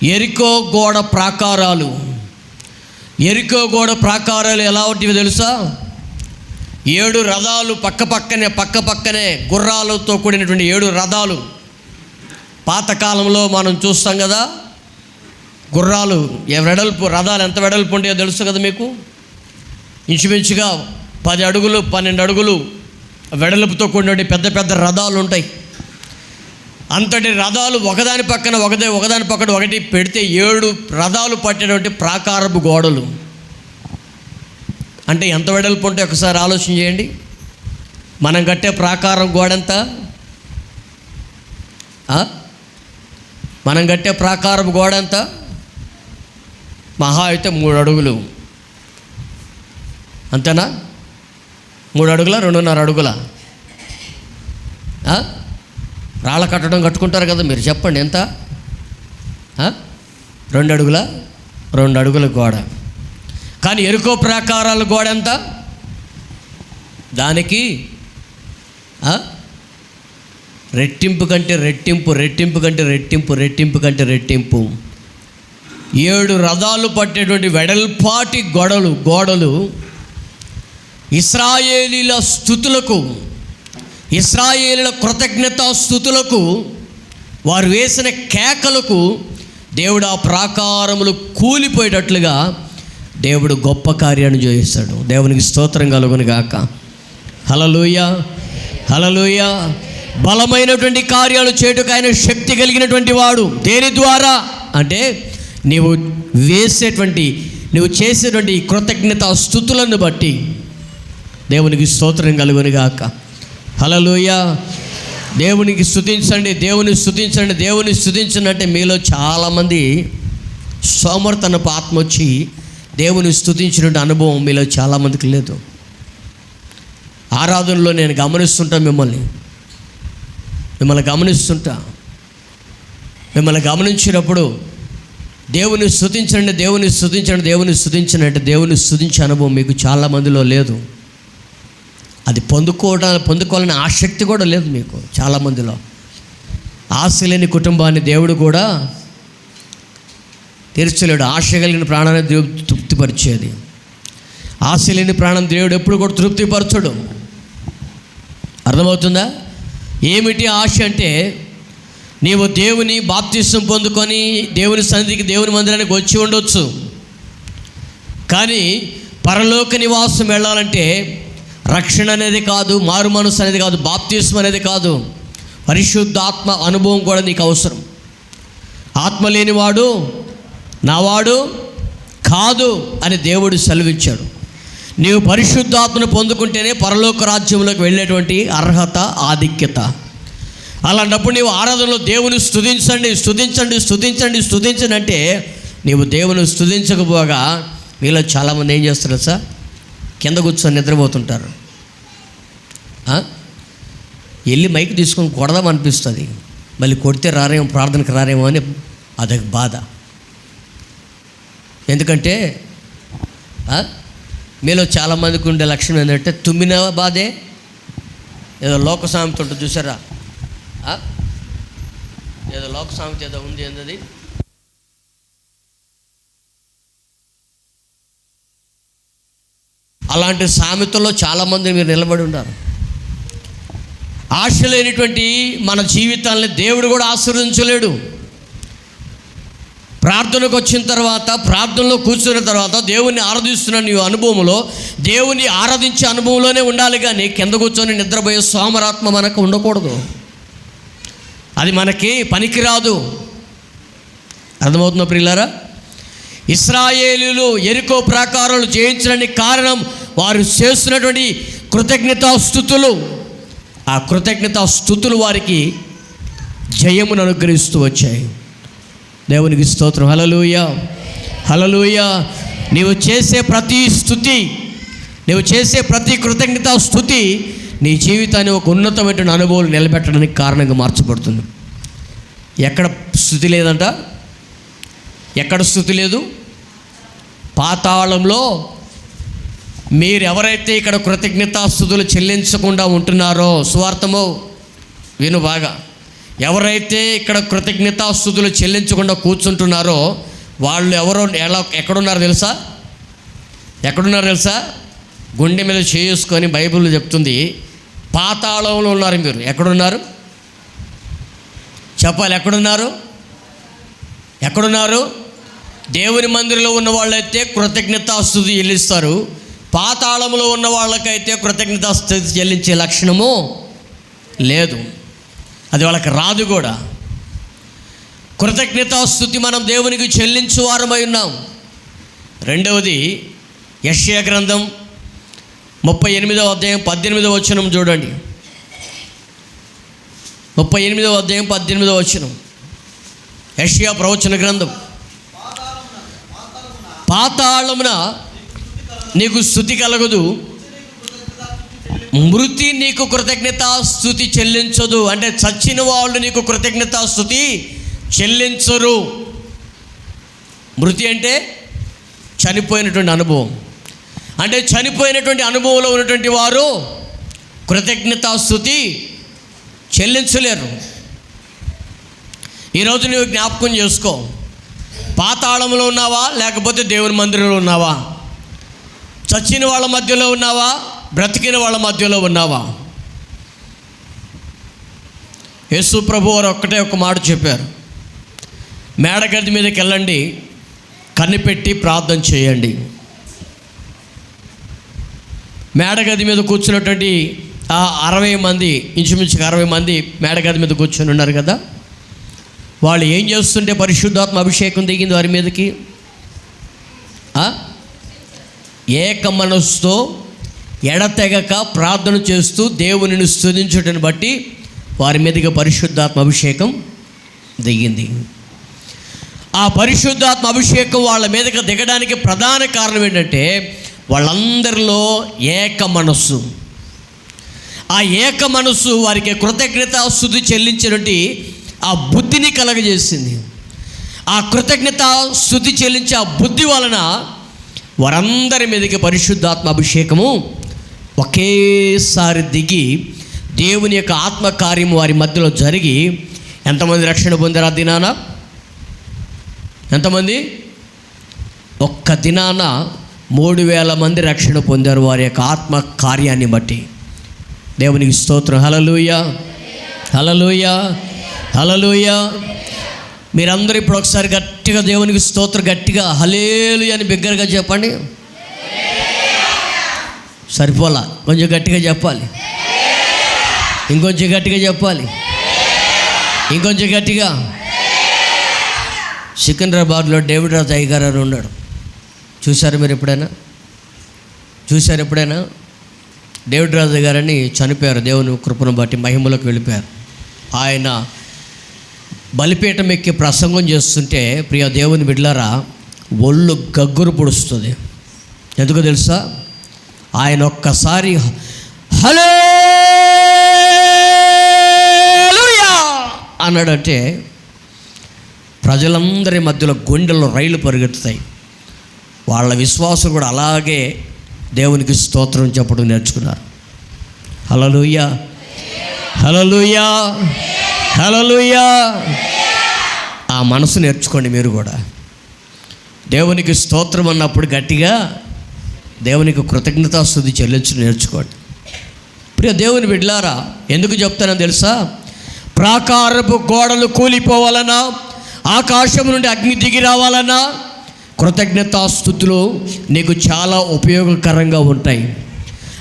Speaker 1: యెరికో గోడ ప్రాకారాలు. యెరికో గోడ ప్రాకారాలు ఎలా ఉంటివి తెలుసా? 7 రథాలు పక్కపక్కనే గుర్రాలతో కూడినటువంటి 7 రథాలు. పాతకాలంలో మనం చూస్తాం కదా, గుర్రాలు వెడల్పు, రథాలు ఎంత వెడల్పు ఉంటాయో తెలుసు కదా మీకు. ఇంచుమించుగా 10 అడుగులు 12 అడుగులు వెడల్పుతో కూడినటువంటి పెద్ద పెద్ద రథాలు ఉంటాయి. అంతటి రథాలు ఒకదాని పక్కన ఒకటి పెడితే 7 రథాలు పట్టేటువంటి ప్రాకారపు గోడలు. అంటే ఎంత వెడల్పు ఉంటే ఒకసారి ఆలోచన చేయండి. మనం కట్టే ప్రాకారం గోడ ఎంత? మనం కట్టే ప్రాకారపు గోడ ఎంత? మహా అయితే 3 అడుగులు. అంతేనా? 3 అడుగుల 2.5 అడుగుల? రాళ్ళ కట్టడం కట్టుకుంటారు కదా మీరు, చెప్పండి ఎంత? 2 అడుగుల 2 అడుగుల గోడ. కానీ యెరికో ప్రాకారాల గోడ ఎంత? దానికి రెట్టింపు కంటే రెట్టింపు 7 రథాలు పట్టేటువంటి వెడల్పాటి గోడలు ఇశ్రాయేలీల స్తుతులకు, ఇశ్రాయేలీల కృతజ్ఞతా స్తుతులకు, వారు వేసిన కేకలకు దేవుడు ఆ ప్రాకారములు కూలిపోయేటట్లుగా దేవుడు గొప్ప కార్యాన్ని చేస్తాడు. దేవునికి స్తోత్రం కలుగును గాక. హల్లెలూయా, హల్లెలూయా. బలమైనటువంటి కార్యాలు చేయుటకు ఆయన శక్తి కలిగినటువంటి వాడు. దేని ద్వారా అంటే నీవు చేసేటువంటి కృతజ్ఞతా స్తుతులను బట్టి దేవునికి స్తోత్రం కలుగును గాక. హల్లెలూయా. దేవునికి స్తుతించండి, దేవుని స్తుతించండి, దేవుని స్తుతించండి అంటే మీలో చాలామంది సోమర్తనపు ఆత్మ వచ్చి దేవుని స్తుతించినటువంటి అనుభవం మీలో చాలామందికి లేదు. ఆరాధనలో నేను గమనిస్తుంటా, మిమ్మల్ని గమనించినప్పుడు దేవుని స్తుతించండి, దేవుని స్తుతించండి, దేవుని స్తుతించండి అంటే దేవుని స్తుతించే అనుభవం మీకు చాలామందిలో లేదు. అది పొందుకోవాలనే ఆసక్తి కూడా లేదు మీకు చాలామందిలో. ఆశ లేని కుటుంబాన్ని దేవుడు కూడా తీర్చలేడు. ఆశ కలిగిన ప్రాణాన్ని దేవుడు తృప్తిపరిచేది. ఆశ లేని ప్రాణం దేవుడు ఎప్పుడు కూడా తృప్తిపరచడు. అర్థమవుతుందా? ఏమిటి ఆశ అంటే, నీవు దేవుని బాప్తిసం పొందుకొని దేవుని సన్నిధికి, దేవుని మందిరానికి వచ్చి ఉండొచ్చు, కానీ పరలోక నివాసం వెళ్ళాలంటే రక్షణ అనేది కాదు, మారు మనసు అనేది కాదు, బాప్తిసం అనేది కాదు, పరిశుద్ధాత్మ అనుభవం కూడా నీకు అవసరం. ఆత్మ లేనివాడు నావాడు కాదు అని దేవుడు సెలవిచ్చాడు. నీవు పరిశుద్ధాత్మను పొందుకుంటేనే పరలోక రాజ్యంలోకి వెళ్ళేటువంటి అర్హత, ఆధిక్యత. అలాంటప్పుడు నీవు ఆరాధనలో దేవుని స్తుతించండి అంటే నీవు దేవుని స్తుతించకపోగా మీలో చాలామంది ఏం చేస్తారు సార్? కింద కూర్చొని నిద్రపోతుంటారు. వెళ్ళి మైక్ తీసుకొని కొడదాం అనిపిస్తుంది, మళ్ళీ కొడితే రారేమో, ప్రార్థనకు రారేమో అని అదొక బాధ. ఎందుకంటే మీలో చాలామందికి ఉండే లక్షణం ఏంటంటే తుమ్మిన బాధే. ఏదో లోక సామెత ఉంటుంది చూసారా, ఏదో లోక సామెత ఏదో ఉంది, ఏంటది? అలాంటి సామెతల్లో చాలామంది మీరు నిలబడి ఉన్నారు. ఆశ లేనిటువంటి మన జీవితాలని దేవుడు కూడా ఆశీర్వదించలేడు. ప్రార్థనకు వచ్చిన తర్వాత, ప్రార్థనలో కూర్చున్న తర్వాత దేవుణ్ణి ఆరాధిస్తున్న నీ అనుభవంలో, దేవుని ఆరాధించే అనుభవంలోనే ఉండాలి, కానీ కింద కూర్చొని నిద్రపోయే సోమరాత్మ మనకు ఉండకూడదు. అది మనకి పనికిరాదు. అర్థమవుతుందా ప్రియులారా? ఇశ్రాయేలీయులు యెరికో ప్రాకారాలు జయించడానికి కారణం వారు చేస్తున్నటువంటి కృతజ్ఞతాస్తుతులు. ఆ కృతజ్ఞతాస్తుతులు వారికి జయమును అనుగ్రహిస్తూ వచ్చాయి. దేవునికి స్తోత్రం. హల్లెలూయా, హల్లెలూయా. నీవు చేసే ప్రతి స్తుతి, నీవు చేసే ప్రతి కృతజ్ఞతాస్తుతి నీ జీవితాన్ని ఒక ఉన్నతమైన అనుభవం నిలబెట్టడానికి కారణంగా మార్చబడుతుంది. ఎక్కడ స్తుతి లేదంట? ఎక్కడ స్తుతి లేదు? పాతాళంలో మీరు ఎవరైతే ఇక్కడ కృతజ్ఞతాస్తుతులు చెల్లించకుండా ఉంటున్నారో, సువార్తము విను బాగా, ఎవరైతే ఇక్కడ కృతజ్ఞతాస్తుతులు చెల్లించకుండా కూర్చుంటున్నారో వాళ్ళు ఎక్కడున్నారో తెలుసా? గుండె మీద చేసుకొని బైబిల్ చెప్తుంది, పాతాళంలో ఉన్నారు. మీరు ఎక్కడున్నారు చెప్పాలి? ఎక్కడున్నారు? దేవుని మందిరంలో ఉన్న వాళ్ళైతే కృతజ్ఞతాస్తుతి చెల్లిస్తారు. పాతాళంలో ఉన్న వాళ్ళకైతే కృతజ్ఞతాస్తుతి చెల్లించే లక్షణము లేదు, అది వాళ్ళకి రాదు కూడా. కృతజ్ఞతాస్తుతి మనం దేవునికి చెల్లించు వారమై ఉన్నాం. రెండవది యెషయా గ్రంథం 38వ అధ్యాయం 18వ వచనం చూడండి. 38వ అధ్యాయం 18వ వచనం, యెషయా ప్రవచన గ్రంథం. పాతాళమున నీకు స్తుతి కలగదు, మృతి నీకు కృతజ్ఞతాస్తుతి చెల్లించదు. అంటే చచ్చిన వాళ్ళు నీకు కృతజ్ఞతాస్తుతి చెల్లించరు. మృతి అంటే చనిపోయినటువంటి అనుభవం. అంటే చనిపోయినటువంటి అనుభవంలో ఉన్నటువంటి వారు కృతజ్ఞతాస్తుతి చెల్లించలేరు. ఈరోజు నువ్వు జ్ఞాపకం చేసుకో, పాతాళంలో ఉన్నావా లేకపోతే దేవుని మందిరంలో ఉన్నావా? చచ్చిన వాళ్ళ మధ్యలో ఉన్నావా, బ్రతికిన వాళ్ళ మధ్యలో ఉన్నావా? యేసు ప్రభు వారు ఒక్కటే ఒక మాట చెప్పారు, మేడగది మీదకి వెళ్ళండి, కనిపెట్టి ప్రార్థన చేయండి. మేడగది మీద కూర్చున్నటువంటి ఆ 60 మంది, ఇంచుమించుగా 60 మంది మేడగది మీద కూర్చొని ఉన్నారు కదా, వాళ్ళు ఏం చేస్తుంటే పరిశుద్ధాత్మ అభిషేకం దిగింది వారి మీదకి. ఏక మనస్సుతో ఎడతెగక ప్రార్థన చేస్తూ దేవునిని స్తుతించుటని బట్టి వారి మీదకి పరిశుద్ధాత్మ అభిషేకం దిగింది. ఆ పరిశుద్ధాత్మ అభిషేకం వాళ్ళ మీదకి దిగడానికి ప్రధాన కారణం ఏంటంటే వాళ్ళందరిలో ఏక మనస్సు. ఆ ఏక మనస్సు వారికి కృతజ్ఞత స్తుతి చెల్లించినట్టు ఆ బుద్ధిని కలగజేసింది. ఆ కృతజ్ఞత స్తుతి చెల్లించే ఆ బుద్ధి వలన వారందరి మీదకి పరిశుద్ధాత్మ అభిషేకము ఒకేసారి దిగి దేవుని యొక్క ఆత్మకార్యం వారి మధ్యలో జరిగి ఎంతమంది రక్షణ పొందారు ఆ దినాన? ఎంతమంది? ఒక్క దినాన 3000 మంది రక్షణ పొందారు వారి యొక్క ఆత్మ కార్యాన్ని బట్టి. దేవునికి స్తోత్రం. హల్లెలూయా, హల్లెలూయా, హల్లెలూయా. మీరందరూ ఇప్పుడు ఒకసారి గట్టిగా దేవునికి స్తోత్రం, గట్టిగా హల్లెలూయా అని బిగ్గరగా చెప్పండి. సరిపోలా, కొంచెం గట్టిగా చెప్పాలి, ఇంకొంచెం గట్టిగా చెప్పాలి, ఇంకొంచెం గట్టిగా. సికింద్రాబాద్లో డేవిడ్ రాజు అయ్య గారు అని ఉన్నాడు. చూశారు మీరు ఎప్పుడైనా? చూశారు ఎప్పుడైనా? డేవిడ్ రాజు గారని చనిపోయారు. దేవుని కృపను బట్టి మహిమలోకి వెళ్ళిపోయారు. ఆయన బలిపీఠం ఎక్కి ప్రసంగం చేస్తుంటే ప్రియ దేవుని బిడ్డలారా ఒళ్ళు గగ్గురు పొడుస్తుంది. ఎందుకో తెలుసా? ఆయన ఒక్కసారి హల్లెలూయా అన్నాడంటే ప్రజలందరి మధ్యలో గుండెల్లో రైలు పరిగెత్తుతాయి. వాళ్ళ విశ్వాసం కూడా అలాగే దేవునికి స్తోత్రం చెప్పడం నేర్చుకున్నారు. హల్లెలూయా, హల్లెలూయా, హల్లెలూయా. ఆ మనసు నేర్చుకోండి మీరు కూడా. దేవునికి స్తోత్రం అన్నప్పుడు గట్టిగా దేవునికి కృతజ్ఞతాస్తుతి చెల్లించడం నేర్చుకోండి. ప్రియ దేవుని బిడ్డలారా, ఎందుకు చెప్తానో తెలుసా? ప్రాకారపు గోడలు కూలిపోవాలన్నా, ఆకాశం నుండి అగ్ని దిగి రావాలన్నా కృతజ్ఞతాస్తుతులు నీకు చాలా ఉపయోగకరంగా ఉంటాయి.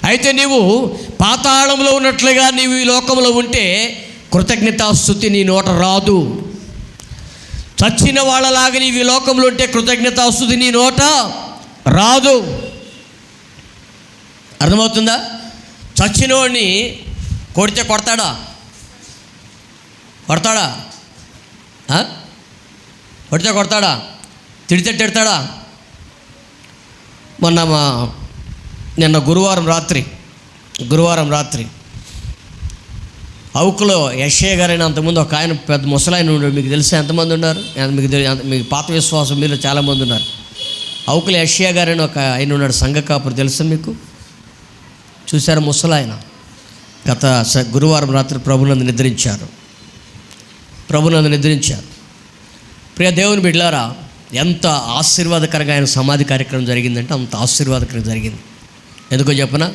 Speaker 1: అయితే నీవు పాతాళంలో ఉన్నట్లుగా నీవు ఈ లోకంలో ఉంటే కృతజ్ఞతాస్తుతి నీ నోట రాదు. చచ్చిన వాళ్ళలాగా నీవు ఈ లోకంలో ఉంటే కృతజ్ఞతాస్తుతి నీ నోట రాదు. అర్థమవుతుందా? చచ్చిన వాడిని కొడితే కొడతాడా? కొడతాడా? కొడితే కొడతాడా? తిడితే తిడతాడా? నిన్న గురువారం రాత్రి అవుకులో యెషయా గారైనా అంతకుముందు ఒక ఆయన పెద్ద ముసలాయన ఉన్నాడు. మీకు తెలిసి ఎంతమంది ఉన్నారు? మీకు పాత విశ్వాసం మీరు చాలామంది ఉన్నారు. అవుకులో యెషయా గారైనా ఒక ఆయన ఉన్నాడు, సంఘ కాపురు. తెలుసా మీకు? చూశారు? ముసలాయన గత గురువారం రాత్రి ప్రభునందు నిద్రించారు. ప్రియ దేవుని బిడ్డలారా, ఎంత ఆశీర్వాదకరంగా ఆయన సమాధి కార్యక్రమం జరిగిందంటే అంత ఆశీర్వాదకరంగా జరిగింది. ఎందుకో చెప్పనా?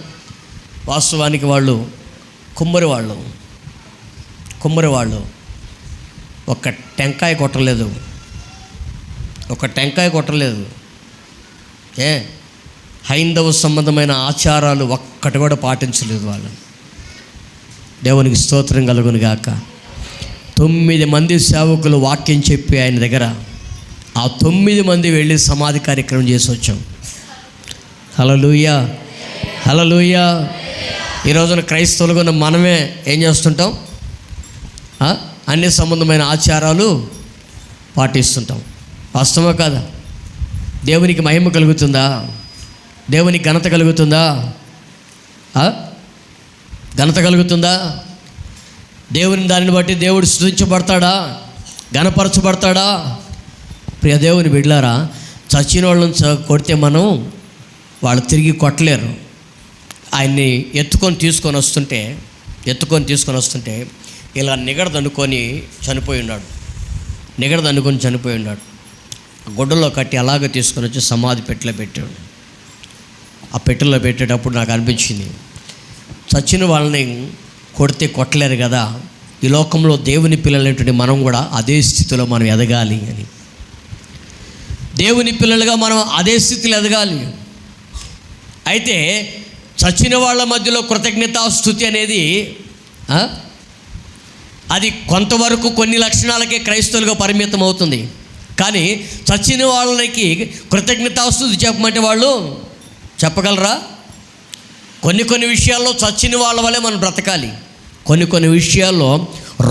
Speaker 1: వాస్తవానికి వాళ్ళు కుమ్మరి వాళ్ళు ఒక టెంకాయ కొట్టలేదు. హైందవ సంబంధమైన ఆచారాలు ఒక్కటి కూడా పాటించలేదు వాళ్ళు. దేవునికి స్తోత్రం కలుగును గాక. 9 మంది సేవకులు వాక్యం చెప్పి ఆయన దగ్గర ఆ 9 మంది వెళ్ళి సమాధి కార్యక్రమం చేసి వచ్చాం. హల్లెలూయా, హల్లెలూయా. ఈ రోజున క్రైస్తవులుగా ఉన్న మనమే ఏం చేస్తుంటాం? అన్ని సంబంధమైన ఆచారాలు పాటిస్తుంటాం. వాస్తవమే కాదా? దేవునికి మహిమ కలుగుతుందా? దేవునికి ఘనత కలుగుతుందా? ఘనత కలుగుతుందా? దేవుని దానిని బట్టి దేవుడు స్తుతించబడతాడా? ఘనపరచబడతాడా? ప్రియ దేవుని బిడ్డలారా, చచ్చిన వాళ్ళని కొడితే వాళ్ళు తిరిగి కొట్టలేరు. ఆయన్ని ఎత్తుకొని తీసుకొని వస్తుంటే ఇలా నిగడదనుకొని చనిపోయి ఉన్నాడు. గుడ్డలో కట్టి అలాగే తీసుకొని వచ్చి సమాధి పెట్టెలో పెట్టాడు. ఆ పెట్టెలో పెట్టేటప్పుడు నాకు అనిపించింది, చచ్చిన వాళ్ళని కొడితే కొట్టలేరు కదా, ఈ లోకంలో దేవుని పిల్లలైనటువంటి మనం కూడా అదే స్థితిలో మనం ఎదగాలి అని. దేవుని పిల్లలుగా మనం అదే స్థితిలో ఎదగాలి. అయితే చచ్చిన వాళ్ళ మధ్యలో కృతజ్ఞతాస్తుతి అనేది అది కొంతవరకు కొన్ని లక్షణాలకే క్రైస్తవులుగా పరిమితం అవుతుంది. కానీ చచ్చిన వాళ్ళకి కృతజ్ఞతాస్తుతి చెప్పమంటే వాళ్ళు చెప్పగలరా? కొన్ని విషయాల్లో చచ్చిన వాళ్ళ వల్లే మనం బ్రతకాలి. కొన్ని విషయాల్లో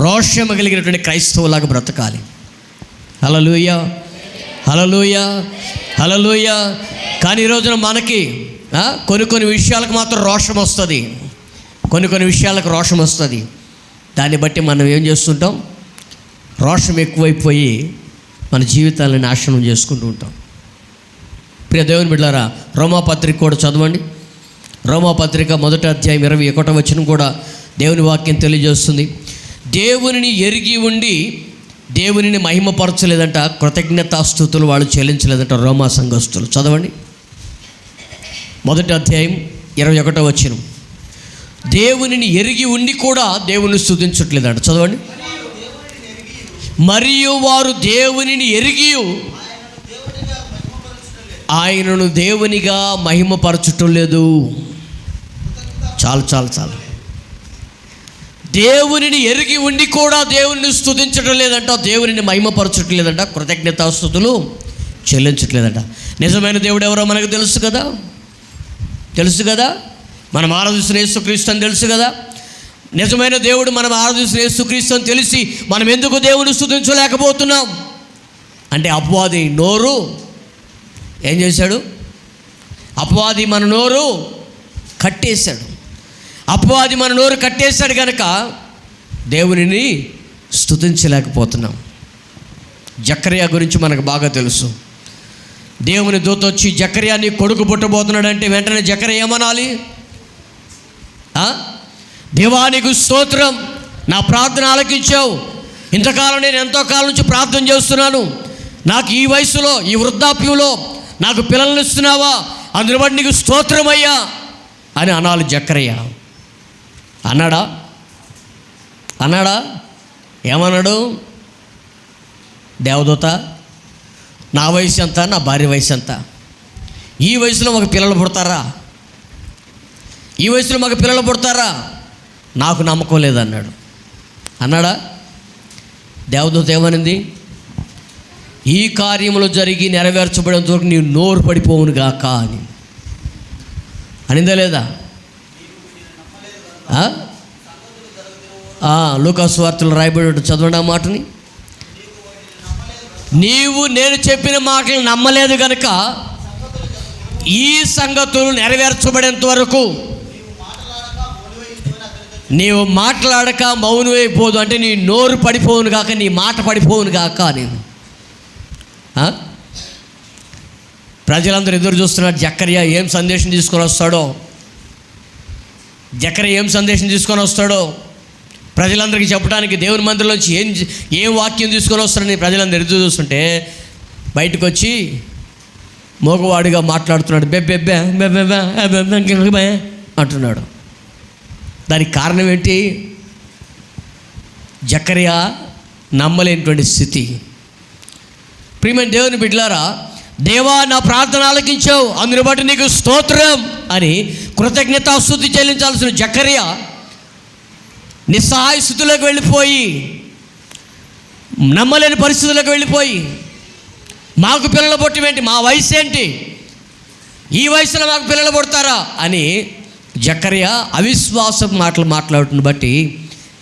Speaker 1: రోషం కలిగినటువంటి క్రైస్తవులాగా బ్రతకాలి. హల్లెలూయా, హల్లెలూయా, హల్లెలూయా. కానీ ఈ రోజున మనకి కొన్ని విషయాలకు మాత్రం రోషం వస్తుంది, కొన్ని విషయాలకు రోషం వస్తుంది. దాన్ని బట్టి మనం ఏం చేస్తుంటాం, రోషం ఎక్కువైపోయి మన జీవితాలను నాశనం చేసుకుంటూ ఉంటాం. ప్రియ దేవుని బిడ్డలారా, రోమాపత్రిక కూడా చదవండి. రోమాపత్రిక 1వ అధ్యాయం 21వ వచనం కూడా దేవుని వాక్యం తెలియజేస్తుంది. దేవునిని ఎరిగి ఉండి దేవునిని మహిమపరచలేదంట, కృతజ్ఞతాస్తుతులు వాళ్ళు చెల్లించలేదంట రోమా సంఘస్థులు. చదవండి 1వ అధ్యాయం 21వ వచనం. దేవునిని ఎరిగి ఉండి కూడా దేవుని స్తుతించట్లేదంట. చదవండి. మరియు వారు దేవునిని ఎరిగి ఆయనను దేవునిగా మహిమపరచటం లేదు. చాలు చాలు చాలు. దేవునిని ఎరిగి ఉండి కూడా దేవుని స్తుతించడం లేదంట, దేవునిని మహిమపరచటం లేదంట, కృతజ్ఞతాస్తుతులు చెల్లించట్లేదంట. నిజమైన దేవుడు ఎవరో మనకు తెలుసు కదా, తెలుసు కదా. మనం ఆరాధిస్తున్న యేసుక్రీస్తు అని తెలుసు కదా. నిజమైన దేవుడు మనం ఆరాధిస్తున్న యేసుక్రీస్తు అని తెలిసి మనం ఎందుకు దేవుని స్తుతించలేకపోతున్నాం అంటే అపవాది నోరు ఏం చేశాడు? అపవాది మన నోరు కట్టేశాడు. అపవాది మన నోరు కట్టేశాడు కనుక దేవునిని స్తుతించలేకపోతున్నాం. జకర్యా గురించి మనకు బాగా తెలుసు. దేవుని దూత వచ్చి జకర్యా నీ కొడుకు పుట్టబోతున్నాడు అంటే వెంటనే జకర్యా ఏమనాలి? దేవానికి స్తోత్రం, నా ప్రార్థన ఆలకించావు. ఇంతకాలం నేను ఎంతో కాలం నుంచి ప్రార్థన చేస్తున్నాను, నాకు ఈ వయసులో ఈ వృద్ధాప్యంలో నాకు పిల్లల్ని ఇస్తున్నావా, అందుని బట్టి నీకు స్తోత్రమయ్యా అని అనాలి. జకర్యా అన్నాడా? అన్నాడా? ఏమన్నాడు? దేవదూత నా వయసు ఎంత, నా భార్య వయసు ఎంత, ఈ వయసులో మాకు పిల్లలు పుడతారా, ఈ వయసులో మాకు పిల్లలు పుడతారా, నాకు నమ్మకం లేదన్నాడు. అన్నాడా? దేవదూత ఏమనింది? ఈ కార్యములు జరిగి నెరవేర్చబడేంత వరకు నీ నోరు పడిపోవును గాక అని అనిందా లేదా? లూకాసు వార్తలు రాయబడి చదవండి ఆ మాటని. నీవు నేను చెప్పిన మాటలు నమ్మలేదు కనుక ఈ సంగతులు నెరవేర్చబడేంత వరకు నీవు మాట్లాడక మౌనమైపోదు అంటే నీ నోరు పడిపోవును కాక, నీ మాట పడిపోవును కాక. నేను ప్రజలందరూ ఎదురు చూస్తున్నారు, జకర్యా ఏం సందేశం తీసుకొని వస్తాడో, జకర్యా ఏం సందేశం తీసుకొని వస్తాడో ప్రజలందరికీ చెప్పడానికి. దేవుని మందిరంలోంచి ఏం వాక్యం తీసుకొని వస్తాడని ప్రజలందరూ ఎదురు చూస్తుంటే బయటకు వచ్చి మోగవాడిగా మాట్లాడుతున్నాడు. బెబ్బెబ్బే బెబ్బెబ్బే అంటున్నాడు. దానికి కారణం ఏంటి? జకర్యా నమ్మలేనటువంటి స్థితి. ప్రియమైన దేవుని బిడ్డలారా, దేవా నా ప్రార్థన ఆలకించావు, అందుని బట్టి నీకు స్తోత్రం అని కృతజ్ఞతాస్తుతి చెల్లించాల్సిన జకర్యా నిస్సహాయ స్థితిలోకి వెళ్ళిపోయి, నమ్మలేని పరిస్థితులకు వెళ్ళిపోయి, మాకు పిల్లలు పుట్టమేంటి, మా వయసు ఏంటి, ఈ వయసులో మాకు పిల్లలు పుడతారా అని జకర్యా అవిశ్వాసపు మాటలు మాట్లాడుతున్న బట్టి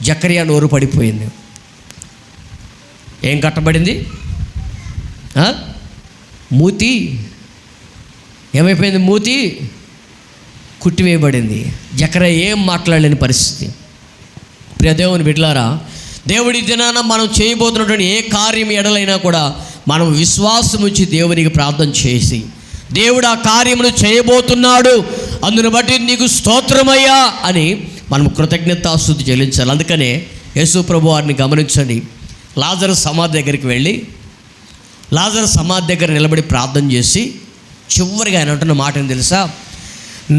Speaker 1: జకర్యా నోరు పడిపోయింది. ఏం కట్టబడింది? మూతి ఏమైపోయింది? మూతి కుట్టివేయబడింది. జకర్యా ఏం మాట్లాడలేని పరిస్థితి. ప్రియ దేవుని బిడ్డలారా, దేవుడి దినాన మనం చేయబోతున్నటువంటి ఏ కార్యం ఎడలైనా కూడా మనం విశ్వాసం ఉంచి దేవునికి ప్రార్థన చేసి, దేవుడు ఆ కార్యమును చేయబోతున్నాడు, అందును బట్టి నీకు స్తోత్రమయ్యా అని మనం కృతజ్ఞతాస్తుతి చెల్లించాలి. అందుకనే యేసు ప్రభు వారిని గమనించండి. లాజరు సమాధి దగ్గరికి వెళ్ళి లాజరు సమాధి దగ్గర నిలబడి ప్రార్థన చేసి చివరిగా ఆయన అంటున్న మాట ఏం తెలుసా?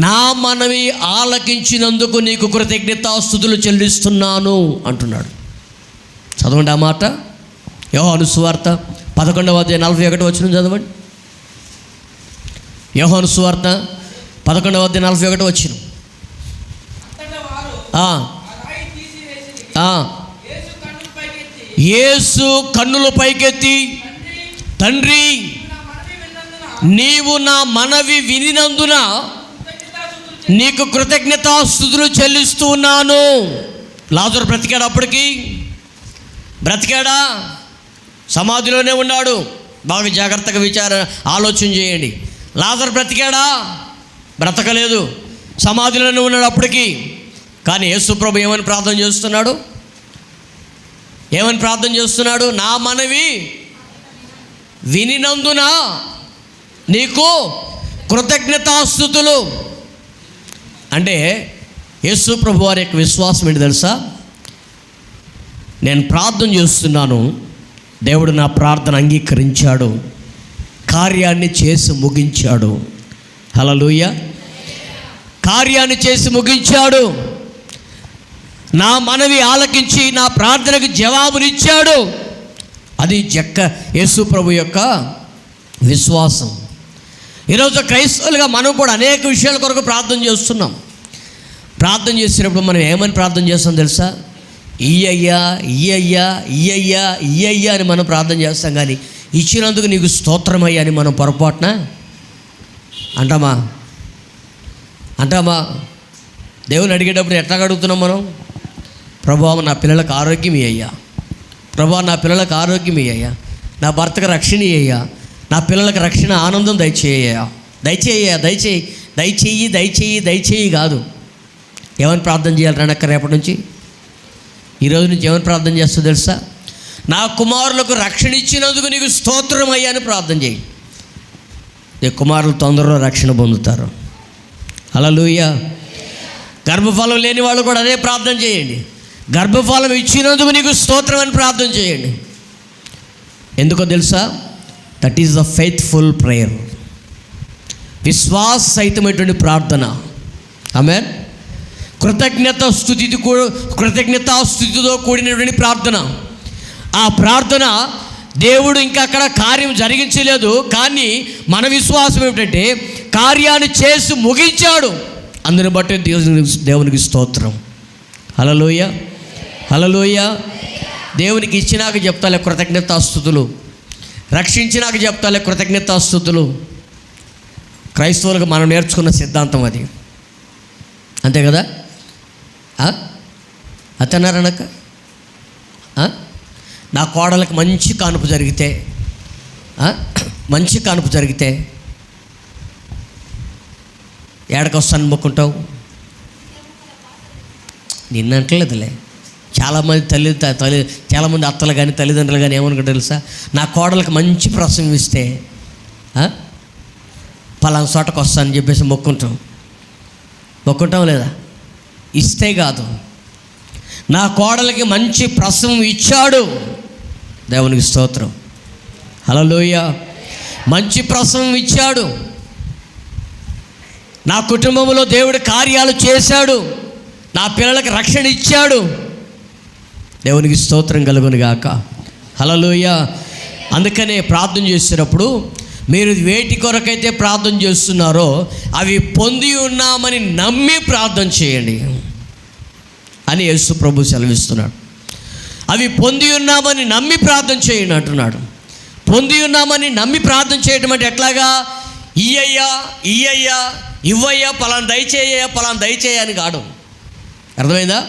Speaker 1: నా మనవి ఆలకించినందుకు నీకు కృతజ్ఞతాస్తుతులు చెల్లిస్తున్నాను అంటున్నాడు. చదవండి ఆ మాట. యోహాను సువార్త 11వ అధ్యాయం 41వ వచనం చదవండి. యోహాను సువార్త 11వ అధ్యాయం 41వ వచనం. యేసు కన్నులు పైకెత్తి, తండ్రి నీవు నా మనవి వినినందున నీకు కృతజ్ఞతాస్తుతులు చెల్లిస్తున్నాను. లాజరు బ్రతికాడు, అప్పటికి బ్రతికాడా? సమాధిలోనే ఉన్నాడు. బాగా జాగ్రత్తగా ఆలోచన చేయండి. లాజరు బ్రతికాడా? బ్రతకలేదు, సమాధిలోనే ఉన్నాడు అప్పటికి. కానీ యేసు ప్రభు ఏమని ప్రార్థన చేస్తున్నాడు? ఏమని ప్రార్థన చేస్తున్నాడు? నా మనవి వినినందున నీకు కృతజ్ఞతాస్తుతులు. అంటే యేసు ప్రభు వారి యొక్క విశ్వాసం ఏంటి తెలుసా? నేను ప్రార్థన చేస్తున్నాను, దేవుడు నా ప్రార్థన అంగీకరించాడు, కార్యాన్ని చేసి ముగించాడు. హల్లెలూయా. కార్యాన్ని చేసి ముగించాడు. నా మనవి ఆలకించి నా ప్రార్థనకు జవాబునిచ్చాడు. అది యేసు ప్రభు యొక్క విశ్వాసం. ఈరోజు క్రైస్తవులుగా మనం కూడా అనేక విషయాల కొరకు ప్రార్థన చేస్తున్నాం. ప్రార్థన చేసినప్పుడు మనం ఏమని ప్రార్థన చేస్తాం తెలుసా? ఇయ్యయ్యా ఇయ్యయ్యా ఇయ్యయ్యా ఇయ్యయ్యా అని మనం ప్రార్థన చేస్తాం. కానీ ఇచ్చినందుకు నీకు స్తోత్రమయ్యా అని మనం పొరపాటున అంటామా? దేవుని అడిగేటప్పుడు ఎట్లా అడుగుతున్నాం మనం? ప్రభువా నా పిల్లలకు ఆరోగ్యం ఇయ్యయ్యా, ప్రభువా నా పిల్లలకు ఆరోగ్యం ఇయ్యయ్యా, నా భర్తకు రక్షణ ఇయ్యయ్యా, నా పిల్లలకు రక్షణ ఆనందం దయచేయ్యా, దయచేయ్యా, దయచేయి దయచేయి దయచేయి దయచేయి కాదు. ఏమని ప్రార్థన చేయాలి రణక్క? రేపటి నుంచి ఈరోజు నుంచి ఏమని ప్రార్థన చేస్తా తెలుసా? నా కుమారులకు రక్షణ ఇచ్చినందుకు నీకు స్తోత్రం అయ్యా అని ప్రార్థన చేయి. నీ కుమారులు తొందరలో రక్షణ పొందుతారు. హల్లెలూయా. గర్భఫలం లేని వాళ్ళు కూడా అదే ప్రార్థన చేయండి. గర్భఫలం ఇచ్చినందుకు నీకు స్తోత్రం అని ప్రార్థన చేయండి. ఎందుకో తెలుసా? That is the faithful prayer. విశ్వాససహితమైనటువంటి ప్రార్థన. ఆమేన్. కృతజ్ఞతాస్తుతితో కూడినటువంటి ప్రార్థన. ఆ ప్రార్థన దేవుడు ఇంకా అక్కడ కార్యం జరిగించలేదు, కానీ మన విశ్వాసం ఏమిటంటే కార్యాన్ని చేసి ముగించాడు. అందుని బట్టి దేవునికి స్తోత్రం. హల్లెలూయా, హల్లెలూయా. దేవునికి ఇచ్చినాక చెప్తాలే కృతజ్ఞతాస్తుతులు, రక్షించినాక చెప్తాలే కృతజ్ఞతాస్తుతులు. క్రైస్తవులకు మనం నేర్చుకున్న సిద్ధాంతం అది, అంతే కదా? అతన్నారనక నా కోడలకు మంచి కానుపు జరిగితే ఏడకొస్తాను మొక్కుంటావు? నిన్నంటలేదులే. చాలామంది చాలామంది అత్తలు కానీ తల్లిదండ్రులు కానీ ఏమనుకుంటారు తెలుసా? నా కోడలకు మంచి ప్రసవం ఇస్తే పలానా చోటకు వస్తానని చెప్పేసి మొక్కుంటాం లేదా? ఇస్తే కాదు, నా కోడలికి మంచి ప్రసవం ఇచ్చాడు, దేవునికి స్తోత్రం. హల్లెలూయా. మంచి ప్రసవం ఇచ్చాడు, నా కుటుంబంలో దేవుడు కార్యాలు చేశాడు, నా పిల్లలకు రక్షణ ఇచ్చాడు, దేవునికి స్తోత్రం కలుగును గాక. హల్లెలూయా. అందుకనే ప్రార్థన చేసేటప్పుడు మీరు వేటి కొరకైతే ప్రార్థన చేస్తున్నారో అవి పొంది ఉన్నామని నమ్మి ప్రార్థన చేయండి అని యేసు ప్రభు సెలవిస్తున్నాడు. అవి పొంది ఉన్నామని నమ్మి ప్రార్థన చేయండి అంటున్నాడు. పొంది ఉన్నామని నమ్మి ప్రార్థన చేయడం అంటే ఎట్లాగా? ఇయ్యయ్యా ఇయ్యయ్యా ఇవ్వయ్యా పలానా దయచేయ అని కాదు. అర్థమైందా?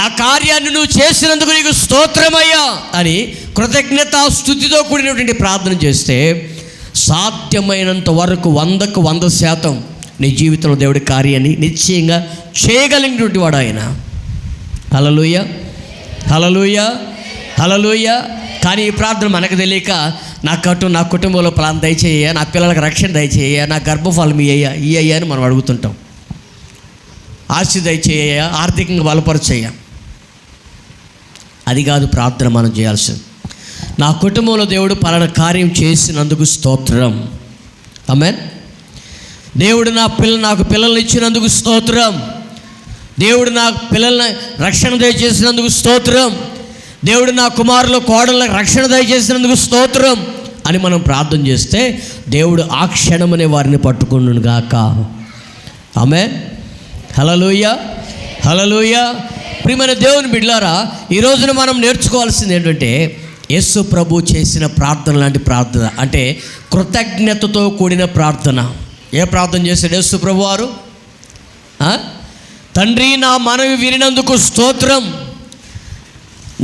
Speaker 1: ఆ కార్యాన్ని నువ్వు చేసినందుకు నీకు స్తోత్రమయ్యా అని కృతజ్ఞతాస్తుతితో కూడినటువంటి ప్రార్థన చేస్తే సాధ్యమైనంత వరకు 100కు 100% నీ జీవితంలో దేవుడి కార్యాన్ని నిశ్చయంగా చేయగలిగినటువంటి వాడు ఆయన. హల్లెలూయా, హల్లెలూయా, హల్లెలూయా. కానీ ఈ ప్రార్థన మనకు తెలియక నా కుటుంబంలో ప్లాన్ దయచేయ, నా పిల్లలకు రక్షణ దయచేయ, నా గర్భఫలం ఇయ్యయ్యా అని మనం అడుగుతుంటాం. ఆస్తి దయచేయ, ఆర్థికంగా బలపరచేయ. అది కాదు ప్రార్థన మనం చేయాల్సింది. నా కుటుంబంలో దేవుడు పలానా కార్యం చేసినందుకు స్తోత్రం. ఆమేన్. దేవుడు నాకు పిల్లల్ని ఇచ్చినందుకు స్తోత్రం. దేవుడు నా పిల్లల్ని రక్షణ దయచేసినందుకు స్తోత్రం. దేవుడు నా కుమారుల కోడళ్ళ రక్షణ దయచేసినందుకు స్తోత్రం అని మనం ప్రార్థన చేస్తే దేవుడు ఆ క్షణమనే వారిని పట్టుకును గాక. ఆమేన్. హల్లెలూయా, హల్లెలూయా. ప్రియమైన దేవుని బిడ్డలారా, ఈ రోజున మనం నేర్చుకోవాల్సింది ఏంటంటే యేసు ప్రభు చేసిన ప్రార్థన లాంటి ప్రార్థన, అంటే కృతజ్ఞతతో కూడిన ప్రార్థన. ఏ ప్రార్థన చేశాడు యేసు ప్రభు వారు? తండ్రి, నా మనవి వినినందుకు స్తోత్రం.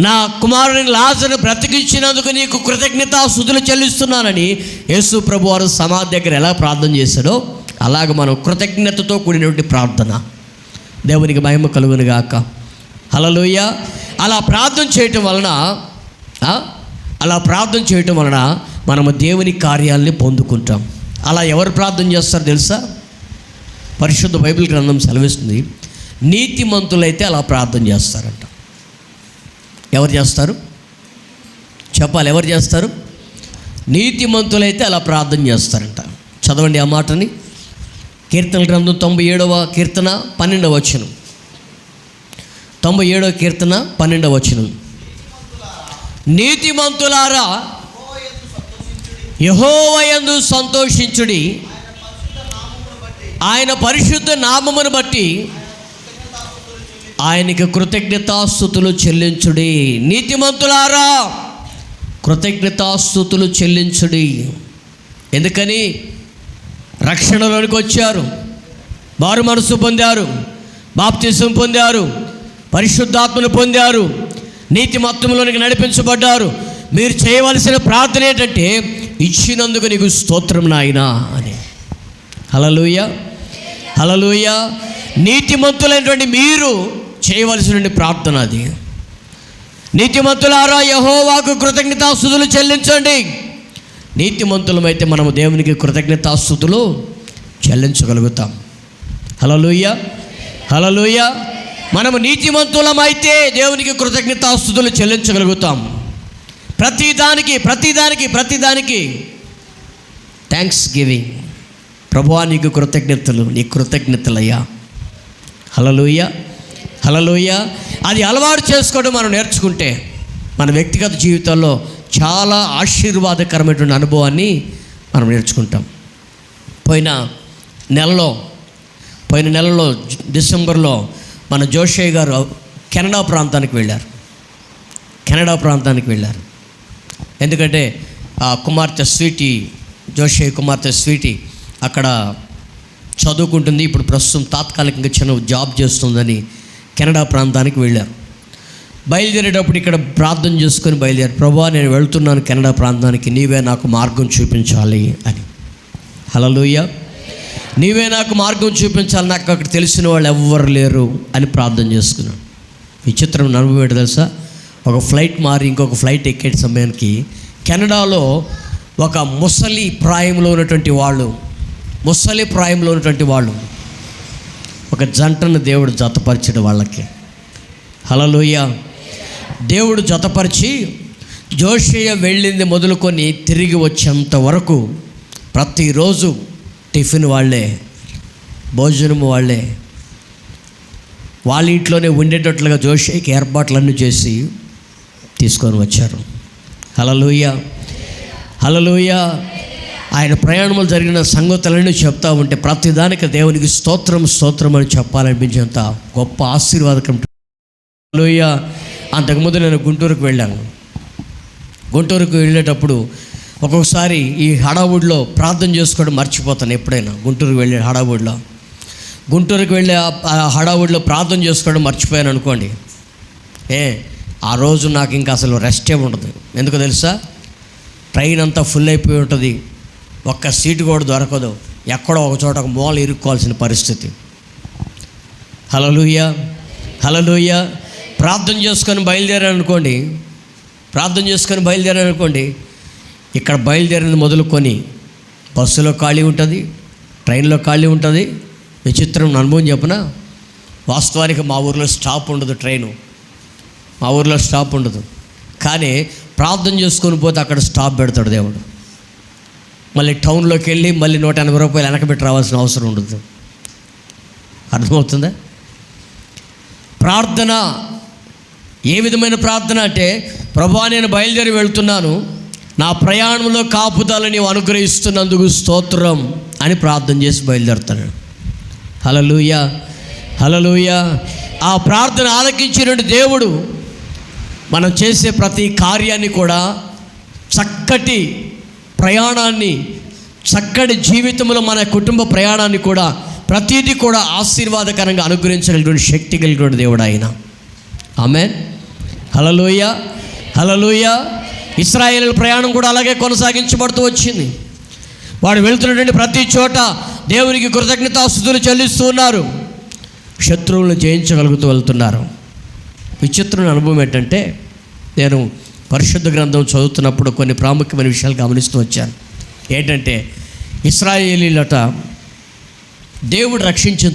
Speaker 1: నా కుమారుని లాజరును బ్రతికించినందుకు నీకు కృతజ్ఞతాస్తుతులు చెల్లిస్తున్నానని యేసు ప్రభు వారు సమాధి దగ్గర ఎలా ప్రార్థన చేశాడో అలాగ మనం కృతజ్ఞతతో కూడినటువంటి ప్రార్థన. దేవునికి మహిమ కలుగును గాక. హల్లెలూయా. అలా ప్రార్థన చేయటం వలన మనము దేవుని కార్యాలని పొందుకుంటాం. అలా ఎవరు ప్రార్థన చేస్తారో తెలుసా? పరిశుద్ధ బైబిల్ గ్రంథం సెలవిస్తుంది, నీతిమంతులైతే అలా ప్రార్థన చేస్తారంట. ఎవరు చేస్తారు చెప్పాలి? ఎవరు చేస్తారు? నీతిమంతులైతే అలా ప్రార్థన చేస్తారంట. చదవండి ఆ మాటని. కీర్తన గ్రంథం 97వ కీర్తన 12వ వచనం. 97వ కీర్తన 12వ వచనం. నీతిమంతులారా యెహోవా యందు సంతోషించుడి, ఆయన పరిశుద్ధ నామమును బట్టి ఆయనకి కృతజ్ఞతాస్తుతులు చెల్లించుడి. నీతిమంతులారా కృతజ్ఞతాస్తుతులు చెల్లించుడి. ఎందుకని? రక్షణలోనికి వచ్చారు, మారు మనసు పొందారు, బాప్తిసం పొందారు, పరిశుద్ధాత్మను పొందారు, నీతిమత్వంలోనికి నడిపించబడ్డారు. మీరు చేయవలసిన ప్రార్థన ఏంటంటే, ఇచ్చినందుకు నీకు స్తోత్రం నాయనా అని. హల్లెలూయా, హల్లెలూయా. నీతిమంతులైనటువంటి మీరు చేయవలసిన ప్రార్థన అది. నీతిమంతులారా యెహోవాకు కృతజ్ఞతాస్తుతులు చెల్లించండి. నీతిమంతులమైతే మనము దేవునికి కృతజ్ఞతాస్తుతులు చెల్లించగలుగుతాం. హల్లెలూయా, హల్లెలూయా. మనము నీతిమంతులమైతే దేవునికి కృతజ్ఞతాస్తుతులు చెల్లించగలుగుతాం. ప్రతిదానికి థ్యాంక్స్ గివింగ్. ప్రభువా నీకు కృతజ్ఞతలు, నీ కృతజ్ఞతలయ్యా. హల్లెలూయా, హల్లెలూయా. అది అలవాటు చేసుకోవడం మనం నేర్చుకుంటే మన వ్యక్తిగత జీవితాల్లో చాలా ఆశీర్వాదకరమైనటువంటి అనుభవాన్ని మనం నేర్చుకుంటాం. పోయిన నెలలో డిసెంబర్లో మన జోషయ్య గారు కెనడా ప్రాంతానికి వెళ్ళారు. ఎందుకంటే ఆ కుమార్తె స్వీటీ, జోషయ్య కుమార్తె స్వీటీ అక్కడ చదువుకుంటుంది. ఇప్పుడు ప్రస్తుతం తాత్కాలికంగా చిన్న జాబ్ చేస్తుందని కెనడా ప్రాంతానికి వెళ్ళారు. బయలుదేరేటప్పుడు ఇక్కడ ప్రార్థన చేసుకొని బయలుదేరి, ప్రభువా నేను వెళ్తున్నాను కెనడా ప్రాంతానికి, నీవే నాకు మార్గం చూపించాలి అని. హల్లెలూయా. నీవే నాకు మార్గం చూపించాలి, నాకు అక్కడ తెలిసిన వాళ్ళు ఎవ్వరు లేరు అని ప్రార్థన చేసుకున్నాను. విచిత్రం అనుభవం ఏంటో తెలుసా? ఒక ఫ్లైట్ మారి ఇంకొక ఫ్లైట్ ఎక్కే సమయానికి కెనడాలో ఒక ముసలి ప్రాయంలో ఉన్నటువంటి వాళ్ళు ఒక జంటను దేవుడు జతపరిచాడు వాళ్ళకి. హల్లెలూయా. దేవుడు జతపరిచి జోషయ్య వెళ్ళింది మొదలుకొని తిరిగి వచ్చేంత వరకు ప్రతిరోజు టిఫిన్ వాళ్ళే, భోజనము వాళ్ళే, వాళ్ళ ఇంట్లోనే ఉండేటట్లుగా జోషయ్యకి ఏర్పాట్లన్నీ చేసి తీసుకొని వచ్చారు. హల్లెలూయా, హల్లెలూయా. ఆయన ప్రయాణములు జరిగిన సంగతులన్నీ చెప్తా ఉంటే ప్రతిదానికి దేవునికి స్తోత్రం అని చెప్పాలనిపించేంత గొప్ప ఆశీర్వాదకరం. హల్లెలూయా. అంతకుముందు నేను గుంటూరుకు వెళ్ళేటప్పుడు ఒక్కొక్కసారి ఈ హడావుడిలో ప్రార్థన చేసుకోవడం మర్చిపోతాను. ఎప్పుడైనా గుంటూరుకు వెళ్ళే హడావుడిలో ప్రార్థన చేసుకోవడం మర్చిపోయాను అనుకోండి, ఆ రోజు నాకు ఇంకా అసలు రెస్టే ఉండదు. ఎందుకో తెలుసా? ట్రైన్ అంతా ఫుల్ అయిపోయి ఉంటుంది, ఒక్క సీటు కూడా దొరకదు, ఎక్కడో ఒక చోట ఒక మూల ఇరుక్కోవాల్సిన పరిస్థితి. హల్లెలూయా, హల్లెలూయా. ప్రార్థన చేసుకొని బయలుదేరారనుకోండి, ఇక్కడ బయలుదేరినది మొదలుకొని బస్సులో ఖాళీ ఉంటుంది, ట్రైన్లో ఖాళీ ఉంటుంది. విచిత్రం అనుభవం చెప్పనా? వాస్తవానికి మా ఊర్లో స్టాప్ ఉండదు, స్టాప్ ఉండదు. కానీ ప్రార్థన చేసుకొని పోతే అక్కడ స్టాప్ పెడతాడు దేవుడు. మళ్ళీ టౌన్లోకి వెళ్ళి మళ్ళీ 180 రూపాయలు వెనకబెట్టి రావాల్సిన అవసరం ఉండదు. అర్థమవుతుందా? ప్రార్థన ఏ విధమైన ప్రార్థన అంటే, ప్రభువా నేను బయలుదేరి వెళ్తున్నాను, నా ప్రయాణంలో కాపుదల నీవు అనుగ్రహిస్తున్నందుకు స్తోత్రం అని ప్రార్థన చేసి బయలుదేరుతాను. హల్లెలూయా, హల్లెలూయా. ఆ ప్రార్థన ఆలకించినటువంటి దేవుడు మనం చేసే ప్రతి కార్యాన్ని కూడా చక్కటి ప్రయాణాన్ని, చక్కటి జీవితంలో మన కుటుంబ ప్రయాణాన్ని కూడా ప్రతిదీ కూడా ఆశీర్వాదకరంగా అనుగ్రహించగలిగినటువంటి శక్తి కలిగినటువంటి దేవుడు ఆయన. ఆమేన్. హల్లెలూయా, హల్లెలూయా. ఇశ్రాయేలు ప్రయాణం కూడా అలాగే కొనసాగించబడుతూ వచ్చింది. వాడు వెళ్తున్నటువంటి ప్రతి చోట దేవునికి కృతజ్ఞతాస్తుతులు చెల్లిస్తూ ఉన్నారు. శత్రువులను జయించగలుగుతూ వెళ్తున్నారు. విచిత్రమైన అనుభవం ఏంటంటే, నేను పరిశుద్ధ గ్రంథం చదువుతున్నప్పుడు కొన్ని ప్రాముఖ్యమైన విషయాలు గమనిస్తూ వచ్చాను. ఏంటంటే, ఇశ్రాయేలీలట దేవుడు రక్షించిన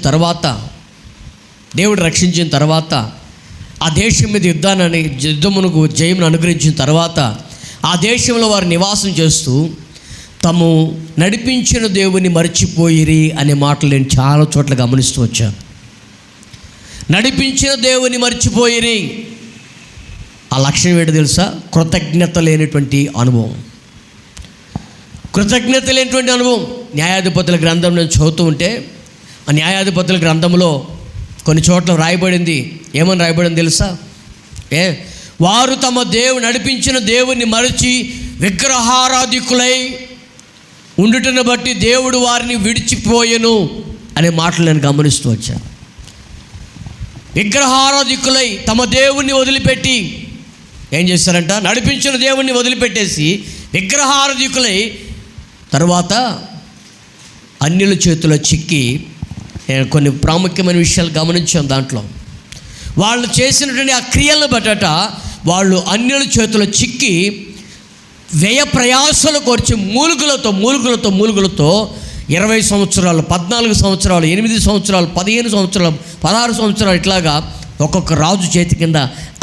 Speaker 1: తర్వాత ఆ దేశం మీద యుద్ధమునకు జయమును అనుగ్రహించిన తర్వాత ఆ దేశంలో వారు నివాసం చేస్తూ తాము నడిపించిన దేవుని మర్చిపోయిరి అనే మాటలు నేను చాలా చోట్ల గమనిస్తూ వచ్చాను. నడిపించిన దేవుని మర్చిపోయిరి. ఆ లక్షణం ఏంటో తెలుసా? కృతజ్ఞత లేనటువంటి అనుభవం. కృతజ్ఞత లేనటువంటి అనుభవం. న్యాయాధిపతుల గ్రంథం నేను చదువుతూ ఉంటే, ఆ న్యాయాధిపతుల గ్రంథంలో కొన్ని చోట్ల రాయబడింది. ఏమని రాయబడింది తెలుసా? వారు తమ నడిపించిన దేవుని మరచి విగ్రహారాధికులై ఉండుటను బట్టి దేవుడు వారిని విడిచిపోయెను అనే మాటలు నేను గమనిస్తూ వచ్చాను. విగ్రహారాధికులై తమ దేవుణ్ణి వదిలిపెట్టి ఏం చేశారంట? నడిపించిన దేవుణ్ణి వదిలిపెట్టేసి విగ్రహారాధికులై తర్వాత అన్యుల చేతిలో చిక్కి, కొన్ని ప్రాముఖ్యమైన విషయాలు గమనించాం. దాంట్లో వాళ్ళు చేసినటువంటి ఆ క్రియలను బట్టట వాళ్ళు అన్యుల చేతిలో చిక్కి వ్యయ ప్రయాసలు కోర్చి మూలుగులతో 20 సంవత్సరాలు, 14 సంవత్సరాలు, 8 సంవత్సరాలు, 15 సంవత్సరాలు, 16 సంవత్సరాలు ఇట్లాగా ఒక్కొక్క రాజు చేతి కింద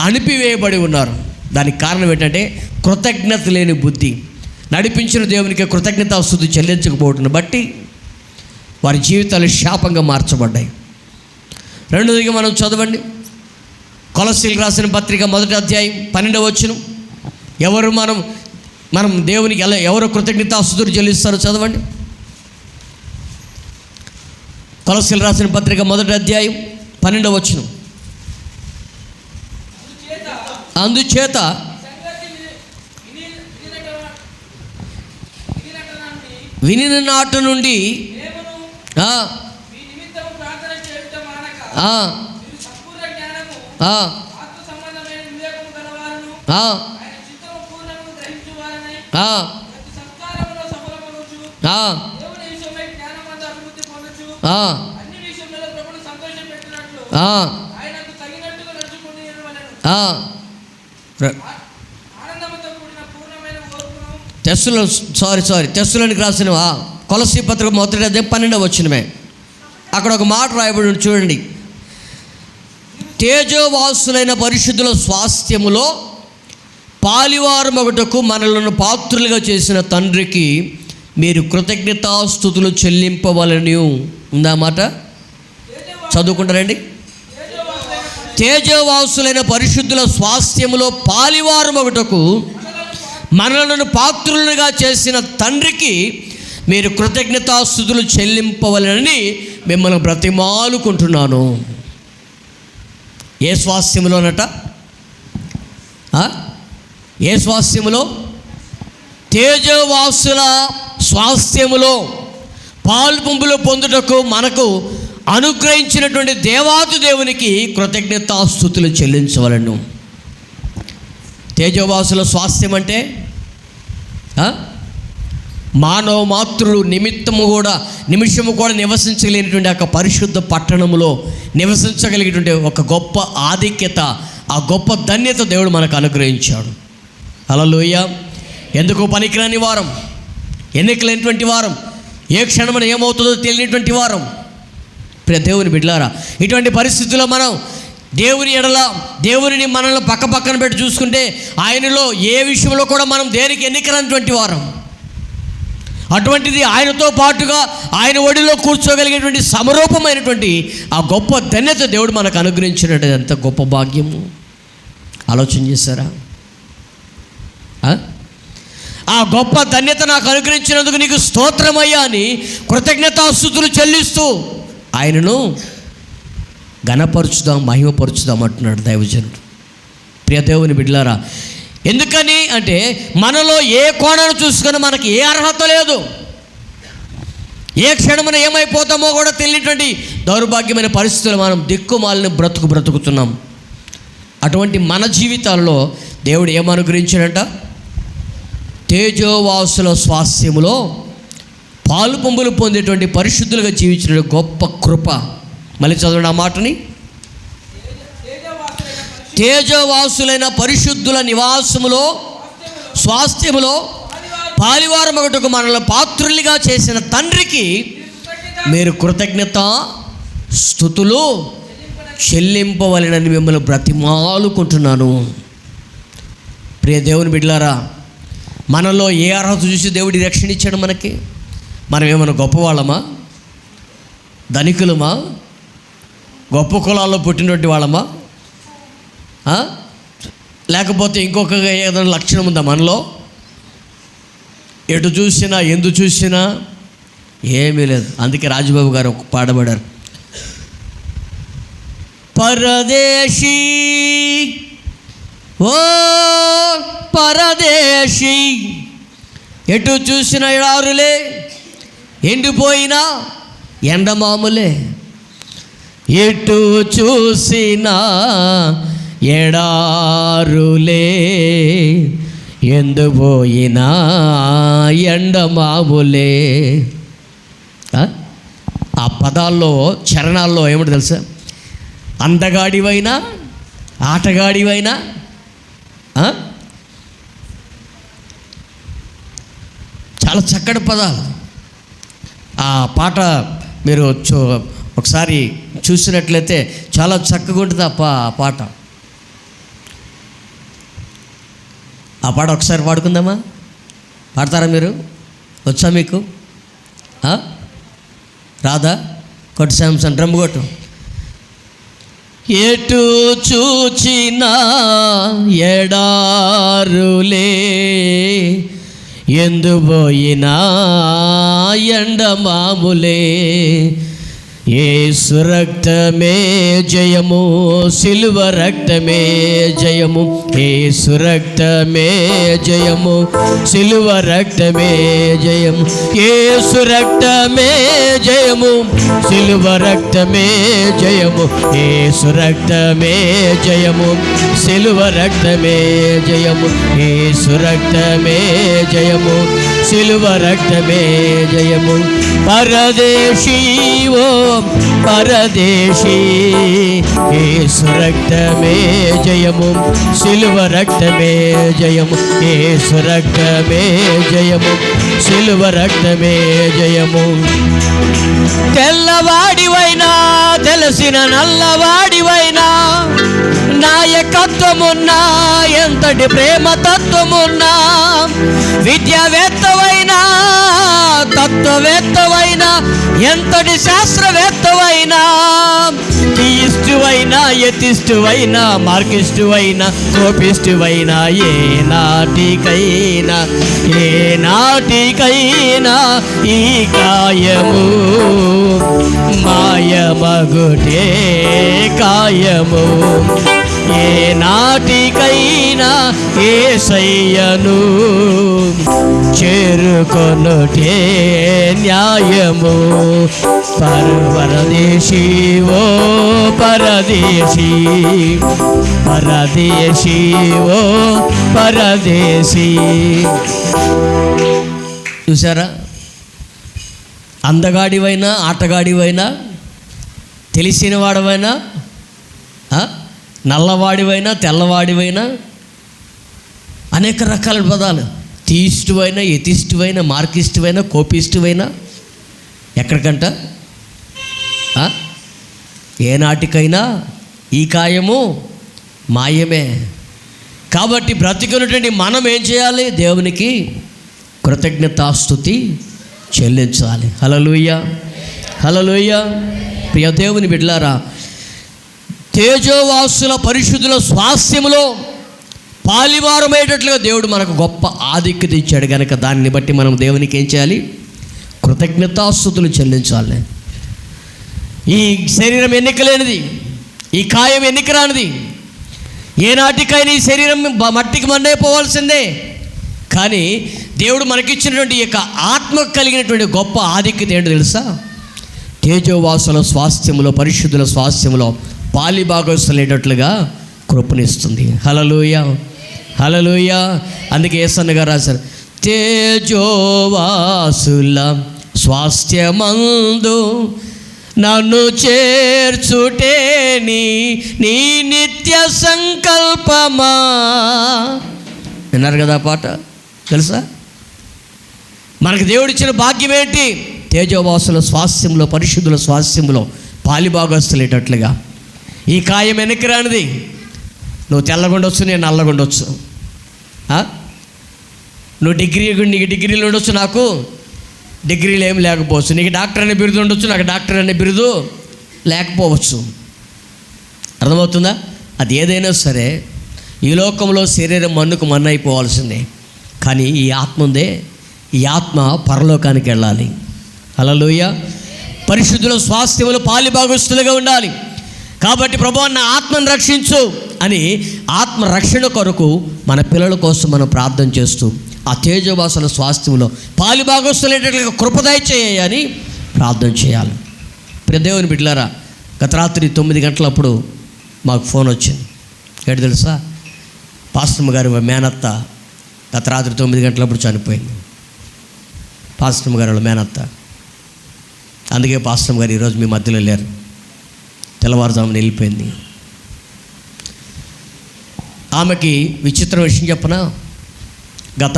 Speaker 1: అణిపివేయబడి ఉన్నారు. దానికి కారణం ఏంటంటే కృతజ్ఞత లేని బుద్ధి. నడిపించిన దేవునికి కృతజ్ఞతాస్తుతి చెల్లించకపోవడం బట్టి వారి జీవితాలు శాపంగా మార్చబడ్డాయి. రెండోదిగా మనం చదవండి, కొలస్సీలకు రాసిన పత్రిక 1వ అధ్యాయం 12వ వచనం. మనం దేవునికి ఎవరు కృతజ్ఞతాస్తుతులు చెల్లిస్తారో చదవండి. కొలస్సీలకు రాసిన పత్రిక 1వ అధ్యాయం 12వ వచనం. అందుచేత వినిన నాట నుండి తెస్సలోనికి రాసిన కొలస్సీ పత్రిక 1వ అధ్యాయం 12వ వచనమే. అక్కడ ఒక మాట రాయబడి చూడండి. తేజోవాసులైన పరిశుద్ధుల స్వాస్థ్యములో పాలివారమొకటకు మనలను పాత్రులుగా చేసిన తండ్రికి మీరు కృతజ్ఞతాస్తుతులు చెల్లింపవలని ఉందా మాట? చదువుకుంటారండి. తేజోవాసులైన పరిశుద్ధుల స్వాస్థ్యములో పాలివారమొకటకు మనలను పాత్రులుగా చేసిన తండ్రికి మీరు కృతజ్ఞతాస్తుతులు చెల్లింపవలనని మిమ్మల్ని బ్రతిమాలుకుంటున్నాను. ఏ స్వాస్థ్యములోనట? ఏ స్వాస్థ్యములో? తేజవాసుల స్వాస్థ్యములో పాలు పంపులు పొందుటకు మనకు అనుగ్రహించినటువంటి దేవాది దేవునికి కృతజ్ఞతాస్తుతులు చెల్లించవలను. తేజవాసుల స్వాస్థ్యం అంటే మానవ మాతృలు నిమిషము కూడా నివసించలేనటువంటి ఒక పరిశుద్ధ పట్టణములో నివసించగలిగేటువంటి ఒక గొప్ప ఆధిక్యత, ఆ గొప్ప ధన్యత దేవుడు మనకు అనుగ్రహించాడు. హల్లెలూయా. ఎందుకు పనికిరాని వారం, ఎన్నికలేనటువంటి వారం, ఏ క్షణమున ఏమవుతుందో తెలియనటువంటి వారం. ప్రియ దేవుని బిడ్డలారా, ఇటువంటి పరిస్థితుల్లో మనం దేవునిని మనల్ని పక్కన పెట్టి చూసుకుంటే ఆయనలో ఏ విషయంలో కూడా మనం దేనికి ఎన్నికలైనటువంటి వారం. అటువంటిది ఆయనతో పాటుగా ఆయన ఒడిలో కూర్చోగలిగేటువంటి సమరూపమైనటువంటి ఆ గొప్ప ధన్యత దేవుడు మనకు అనుగ్రహించినట్టు ఎంత గొప్ప భాగ్యము. ఆలోచన చేశారా? ఆ గొప్ప ధన్యత నాకు అనుగ్రహించినందుకు నీకు స్తోత్రమయ్యా అని కృతజ్ఞతాస్తుతులు చెల్లిస్తూ ఆయనను ఘనపరుచుదాం, మహిమపరుచుదాం అంటున్నాడు దైవజనుడు. ప్రియ దేవుని బిడ్డలారా, ఎందుకని అంటే మనలో ఏ కోణాన్ని చూసుకొని మనకి ఏ అర్హత లేదు. ఏ క్షణమున ఏమైపోతామో కూడా తెలియనటువంటి దౌర్భాగ్యమైన పరిస్థితులు మనం దిక్కుమాలిన బ్రతుకుతున్నాం. అటువంటి మన జీవితాల్లో దేవుడు ఏమనుగ్రహించాడంట? తేజోవాసుల స్వాస్థ్యములో పాలు పంపులు పొందేటువంటి పరిశుద్ధులుగా జీవించిన గొప్ప కృప. మళ్ళీ చదవండి ఆ మాటని. తేజోవాసులైన పరిశుద్ధుల నివాసములో స్వాస్థ్యములో పాలివారం ఒకటికి మనల్ని పాత్రులుగా చేసిన తండ్రికి మీరు కృతజ్ఞత స్తుతులు చెల్లింపవలెనని మిమ్మల్ని బ్రతిమాలుకుంటున్నాను. ప్రియ దేవుని బిడ్డలారా, మనలో ఏ అర్హత చూసి దేవుడి రక్షణ ఇచ్చాడు మనకి? మనం ఏమైనా గొప్పవాళ్ళమా? ధనికులమా? గొప్ప కులాల్లో పుట్టినటువంటి వాళ్ళమా? లేకపోతే ఇంకొక ఏదైనా లక్షణం ఉందా మనలో? ఎటు చూసినా ఎందు చూసినా ఏమీ లేదు. అందుకే రాజబాబు గారు ఒక పాడబడారు, పరదేశీ ఓ పరదేశీ, ఎటు చూసిన ఎడారులే, ఎండిపోయినా ఎండమాములే, ఎటు చూసినా ఎడారులే, ఎండిపోయినా ఎండమాములే. ఆ పదాల్లో చరణాల్లో ఏమిటి తెలుసా? అందగాడివైనా ఆటగాడివైనా చాలా చక్కటి పదాలు. ఆ పాట మీరు ఒకసారి చూసినట్లయితే చాలా చక్కగా ఉంటుంది ఆ పాట. ఆ పాట ఒకసారి పాడుకుందామా? పాడతారా మీరు? వచ్చా మీకు? రాదా? కొట్టు శాంసన్, డ్రమ్ కొట్టు. ఎటు చూచినా ఎడారులే, ఎందుపోయినా ఎండమాములే, యేసు రక్తమే జయము, సిలువ రక్తమే జయము, యేసు రక్తమే జయము, సిలువ రక్తమే జయము, యేసు రక్తమే జయము, సిలువ రక్తమే జయము, యేసు రక్తమే జయము, సిలువ రక్తమే జయము, యేసు రక్తమే జయము, సిలువ రక్తమే జయము. పరదేశీ ఓ పరదేశీ, యేసు రక్తమే జయము, సిలువ రక్తమే జయము, యేసు రక్తమే జయము, సిలువ రక్తమే జయము. తెల్లవాడివైనా తెలిసిన నల్లవాడివైనా, నాయకత్వమున్నా ఎంతటి ప్రేమతత్వమున్నా, విద్యావేత్తవైనా తత్వవేత్తవైనా, ఎంతటి శాస్త్రవేత్తవైనా, థీయిస్టువైనా ఎథిస్టువైనా, మార్కిస్టువైనా కోపిస్టువైనా, ఏ నాటికైనా ఈ కాయము మాయమగుటే కాయము, ఏ నాటికైనా యేసయ్యను చేరుకొనుటే న్యాయము. పరదేశీ ఓ పరదేశీ, పరదేశీ ఓ పరదేశీ. చూసారా? అందగాడివైనా ఆటగాడివైనా, తెలిసిన వాడివైనా, నల్లవాడివైనా తెల్లవాడివైనా, అనేక రకాల పదాలు. థీయిస్టువైనా ఎథిస్టువైనా మార్కిస్టువైనా కోపిస్టువైనా, ఎక్కడికంట ఏనాటికైనా ఈ కాయము మాయమే. కాబట్టి బ్రతికున్నటువంటి మనం ఏం చేయాలి? దేవునికి కృతజ్ఞతాస్తుతి చెల్లించాలి. హల్లెలూయా, హల్లెలూయా. ప్రియ దేవుని బిడ్డలారా, తేజోవాసుల పరిశుద్ధుల స్వాస్థ్యములో పాలివారమయ్యేటట్లుగా దేవుడు మనకు గొప్ప ఆధిక్యత ఇచ్చాడు కనుక దాన్ని బట్టి మనం దేవునికి ఏం చేయాలి? కృతజ్ఞతాస్తుతులు చెల్లించాలి. ఈ శరీరం ఎన్నికలేనిది, ఈ కాయం ఎన్నికరానిది. ఏనాటికైనా ఈ శరీరం మట్టికి మన్నైపోవాల్సిందే. కానీ దేవుడు మనకిచ్చినటువంటి యొక్క ఆత్మ కలిగినటువంటి గొప్ప ఆధిక్యత ఏంటో తెలుసా? తేజోవాసుల స్వాస్థ్యములో, పరిశుద్ధుల స్వాస్థ్యములో పాలిభాగస్తులేటట్లుగా కృపనిస్తుంది. హల్లెలూయా, హల్లెలూయా. అందుకే యేసన్న గారు రాశారు, తేజోవాసుల స్వాస్థ్యమందు నన్ను చేర్చుటే నీ నిత్య సంకల్పమా. విన్నారు కదా పాట? తెలుసా? మనకు దేవుడిచ్చిన భాగ్యం ఏంటి? తేజోవాసుల స్వాస్థ్యంలో, పరిశుద్ధుల స్వాస్థ్యంలో పాలిభాగస్తులేటట్లుగా. ఈ కాయం వెనక్కి రానిది. నువ్వు తెల్లగుండొచ్చు, నేను నల్లగుండొచ్చు. నువ్వు నీకు డిగ్రీలు ఉండొచ్చు, నాకు డిగ్రీలు ఏం లేకపోవచ్చు. నీకు డాక్టర్ అనే బిరుదు ఉండొచ్చు, నాకు డాక్టర్ అనే బిరుదు లేకపోవచ్చు. అర్థమవుతుందా? అది ఏదైనా సరే ఈ లోకంలో శరీరం మన్నుకు మన్ను అయిపోవాల్సిందే. కానీ ఈ ఆత్మ ఉందే, ఈ ఆత్మ పరలోకానికి వెళ్ళాలి. హల్లెలూయా. పరిశుద్ధుల స్వాస్థ్యములు పాలిభాగస్తులుగా ఉండాలి. కాబట్టి ప్రభువా నా ఆత్మను రక్షించు అని ఆత్మ రక్షణ కొరకు మన పిల్లల కోసం మనం ప్రార్థన చేస్తూ ఆ తేజోవాసుల స్వాస్థ్యంలో పాలిభాగస్తులేటట్లుగా కృపదయ చేయని ప్రార్థన చేయాలి. ప్రియ దేవుని బిడ్డలారా, గత రాత్రి 9 గంటలప్పుడు మాకు ఫోన్ వచ్చింది. ఏంటి తెలుసా? పాస్టమ్ గారి మేనత్త గత రాత్రి 9 గంటలప్పుడు చనిపోయింది. పాస్టమ్ గారి మేనత్త. అందుకే పాస్టమ్ గారు ఈరోజు మీ మధ్యలో లేరు. తెల్లవారుజామున వెళ్ళిపోయింది. ఆమెకి విచిత్ర విషయం చెప్పనా? గత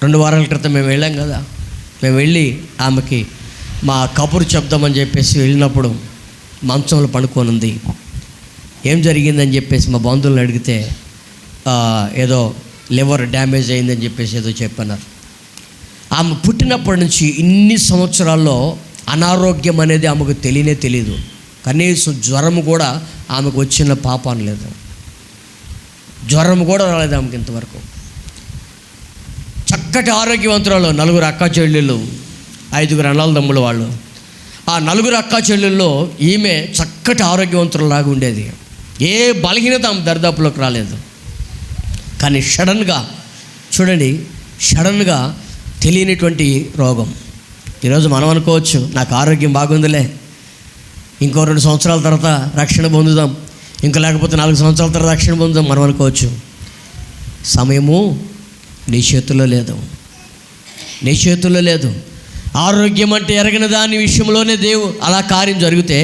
Speaker 1: 2 వారాల క్రితం మేము వెళ్ళాం కదా. మేము వెళ్ళి ఆమెకి మా కబురు చెప్దామని చెప్పేసి వెళ్ళినప్పుడు మంచంలో పడుకొని ఉంది. ఏం జరిగిందని చెప్పేసి మా బంధువులను అడిగితే ఏదో లివర్ డ్యామేజ్ అయిందని చెప్పేసి ఏదో చెప్పన్నారు. ఆమె పుట్టినప్పటి నుంచి ఇన్ని సంవత్సరాల్లో అనారోగ్యం అనేది ఆమెకు తెలియదు. కనీసం జ్వరం కూడా ఆమెకు వచ్చిన పాపం లేదు. జ్వరం కూడా రాలేదు ఆమెకి ఇంతవరకు. చక్కటి ఆరోగ్యవంతురాలు. 4 అక్కా చెల్లెళ్ళు, 5 అన్నదమ్ములు వాళ్ళు. ఆ 4 అక్కా చెల్లెల్లో ఈమె చక్కటి ఆరోగ్యవంతురాలాగా ఉండేది. ఏ బలహీనత ఆమె దరిదాపులోకి రాలేదు. కానీ సడన్గా తెలియనిటువంటి రోగం. ఈరోజు మనం అనుకోవచ్చు, నాకు ఆరోగ్యం బాగుందిలే, ఇంకో 2 సంవత్సరాల తర్వాత రక్షణ పొందుదాం, ఇంకా లేకపోతే 4 సంవత్సరాల తర్వాత రక్షణ పొందుదాం మనం అనుకోవచ్చు. సమయము నీ చేతుల్లో లేదు. ఆరోగ్యం అంటే ఎరగిన దాని విషయంలోనే దేవుడు అలా కార్యం జరిగితే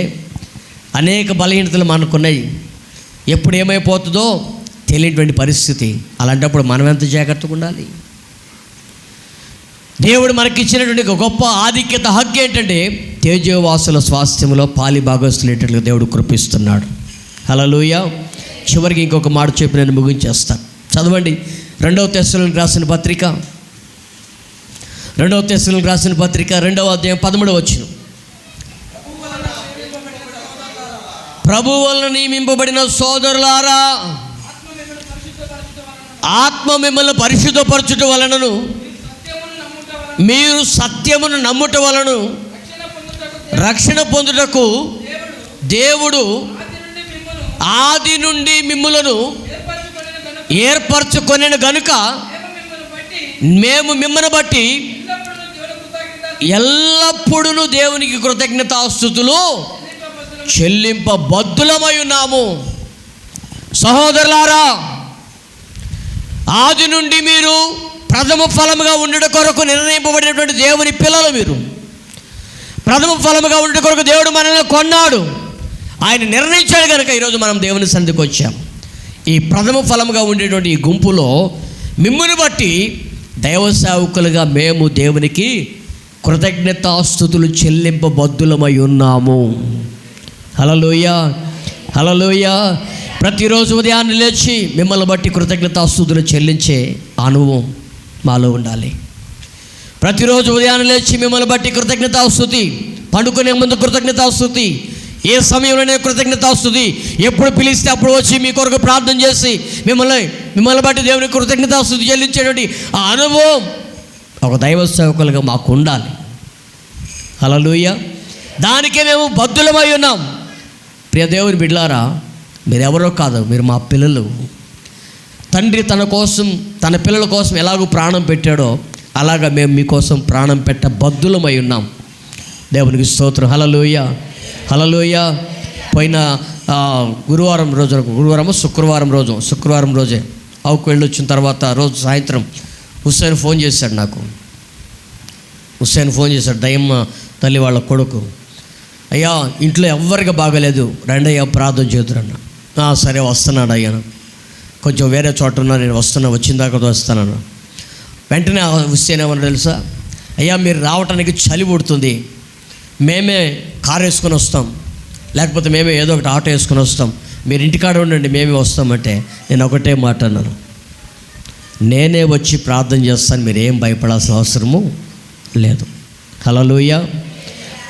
Speaker 1: అనేక బలహీనతలు మనకున్నాయి. ఎప్పుడు ఏమైపోతుందో తెలియనటువంటి పరిస్థితి. అలాంటప్పుడు మనం ఎంత జాగ్రత్తగా ఉండాలి? దేవుడు మనకిచ్చినటువంటి గొప్ప ఆధిక్యత, హక్కు ఏంటంటే తేజోవాసుల స్వాస్థ్యంలో పాలిభాగస్తులేటట్లుగా దేవుడు కృపిస్తున్నాడు. హల్లెలూయా. చివరికి ఇంకొక మాట చెప్పి నేను ముగించేస్తాను. చదవండి 2వ తెస్సలోనికీయులకు రాసిన పత్రిక 2వ అధ్యాయం 13వ వచనం. ప్రభువు వలన నియమింపబడిన సోదరులారా, ఆత్మ మిమ్మల్ని పరిశుద్ధపరచుట వలనను మీరు సత్యమును నమ్ముట వలన రక్షణ పొందుటకు దేవుడు ఆది నుండి మిమ్ములను ఏర్పరచుకొనెను గనుక మేము మిమ్మల్ని బట్టి ఎల్లప్పుడూ దేవునికి కృతజ్ఞతాస్తుతులు చెల్లింపబద్ధులమై ఉన్నాము. సహోదరులారా, ఆది నుండి మీరు ప్రథమ ఫలముగా ఉండుట కొరకు నిర్ణయింపబడినటువంటి దేవుని పిల్లలు. మీరు ప్రథమ ఫలముగా ఉండుట కొరకు దేవుడు మనల్ని కొన్నాడు. ఆయన నిర్ణయించాడు కనుక ఈరోజు మనం దేవుని సన్నిధికి వచ్చాం. ఈ ప్రథమ ఫలముగా ఉండేటువంటి ఈ గుంపులో మిమ్ముని బట్టి దైవ సేవకులుగా మేము దేవునికి కృతజ్ఞతాస్తుతులు చెల్లింపబద్ధులమై ఉన్నాము. హల్లెలూయా, హల్లెలూయా. ప్రతిరోజు ఉదయాన్నే లేచి మిమ్మల్ని బట్టి కృతజ్ఞతాస్తుతులు చెల్లించే అనుభవం మాలో ఉండాలి. ప్రతిరోజు ఉదయాన్నే లేచి మిమ్మల్ని బట్టి కృతజ్ఞతాస్తుతి, పండుకునే ముందు కృతజ్ఞతాస్తుతి, ఏ సమయంలోనే కృతజ్ఞతాస్తుతి, ఎప్పుడు పిలిస్తే అప్పుడు వచ్చి మీ కొరకు ప్రార్థన చేసి మిమ్మల్ని బట్టి దేవునికి కృతజ్ఞతాస్తుతి చెల్లించేటువంటి ఆ అనుభవం ఒక దైవ సేవకులుగా మాకు ఉండాలి. హల్లెలూయా. దానికే మేము బద్ధులమై ఉన్నాం. ప్రియ దేవుని బిడ్డలారా, మీరెవరో కాదు, మీరు మా పిల్లలు. తండ్రి తన కోసం, తన పిల్లల కోసం ఎలాగో ప్రాణం పెట్టాడో అలాగా మేము మీకోసం ప్రాణం పెట్టబద్దులమై ఉన్నాం. దేవునికి స్తోత్రం. హల్లెలూయా, హల్లెలూయా. పోయిన శుక్రవారం రోజే ఆవుకు వెళ్ళి వచ్చిన తర్వాత రోజు సాయంత్రం హుస్సేన్ ఫోన్ చేశాడు నాకు. దయ్యమ్మ తల్లి వాళ్ళ కొడుకు. అయ్యా, ఇంట్లో ఎవ్వరికి బాగలేదు, రండయ్యా ప్రార్థన చేతురన్న. సరే వస్తున్నాడు అయ్యా, కొంచెం వేరే చోట ఉన్నా, నేను వచ్చిన దాకా వస్తానన్నా. వెంటనే హుస్సేన్ ఏమన్నా తెలుసా, అయ్యా మీరు రావటానికి చలి పుడుతుంది, మేమే కారు వేసుకొని వస్తాం, లేకపోతే మేమే ఏదో ఒకటి ఆటో వేసుకొని వస్తాం, మీరు ఇంటికాడ ఉండండి, మేమే వస్తామంటే నేను ఒకటే మాట అన్నాను, నేనే వచ్చి ప్రార్థన చేస్తాను, మీరు ఏం భయపడాల్సిన అవసరము లేదు. హల్లెలూయా.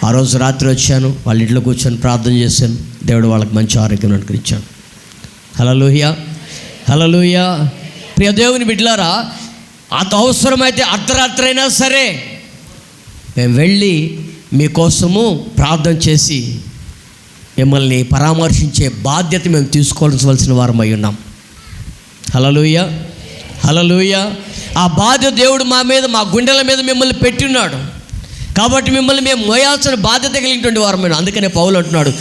Speaker 1: ఆ రోజు రాత్రి వచ్చాను, వాళ్ళ ఇంట్లో కూర్చొని ప్రార్థన చేశాను. దేవుడు వాళ్ళకి మంచి ఆరోగ్యం అనుగ్రహించాడు. హల్లెలూయా, హల్లెలూయా. ప్రియ దేవుని బిడ్డలారా, అంత అవసరమైతే అర్ధరాత్రి అయినా సరే మేము వెళ్ళి మీకోసము ప్రార్థన చేసి మిమ్మల్ని పరామర్శించే బాధ్యత మేము తీసుకోవాల్సిన వారమై ఉన్నాం. హల్లెలూయా, హల్లెలూయా. ఆ బాధ్యత దేవుడు మా మీద, మా గుండెల మీద మిమ్మల్ని పెట్టిన్నాడు. కాబట్టి మిమ్మల్ని మేము మోయాల్సిన బాధ్యత కలిగినటువంటి వారమైన. అందుకనే పౌలు అంటున్నాడు,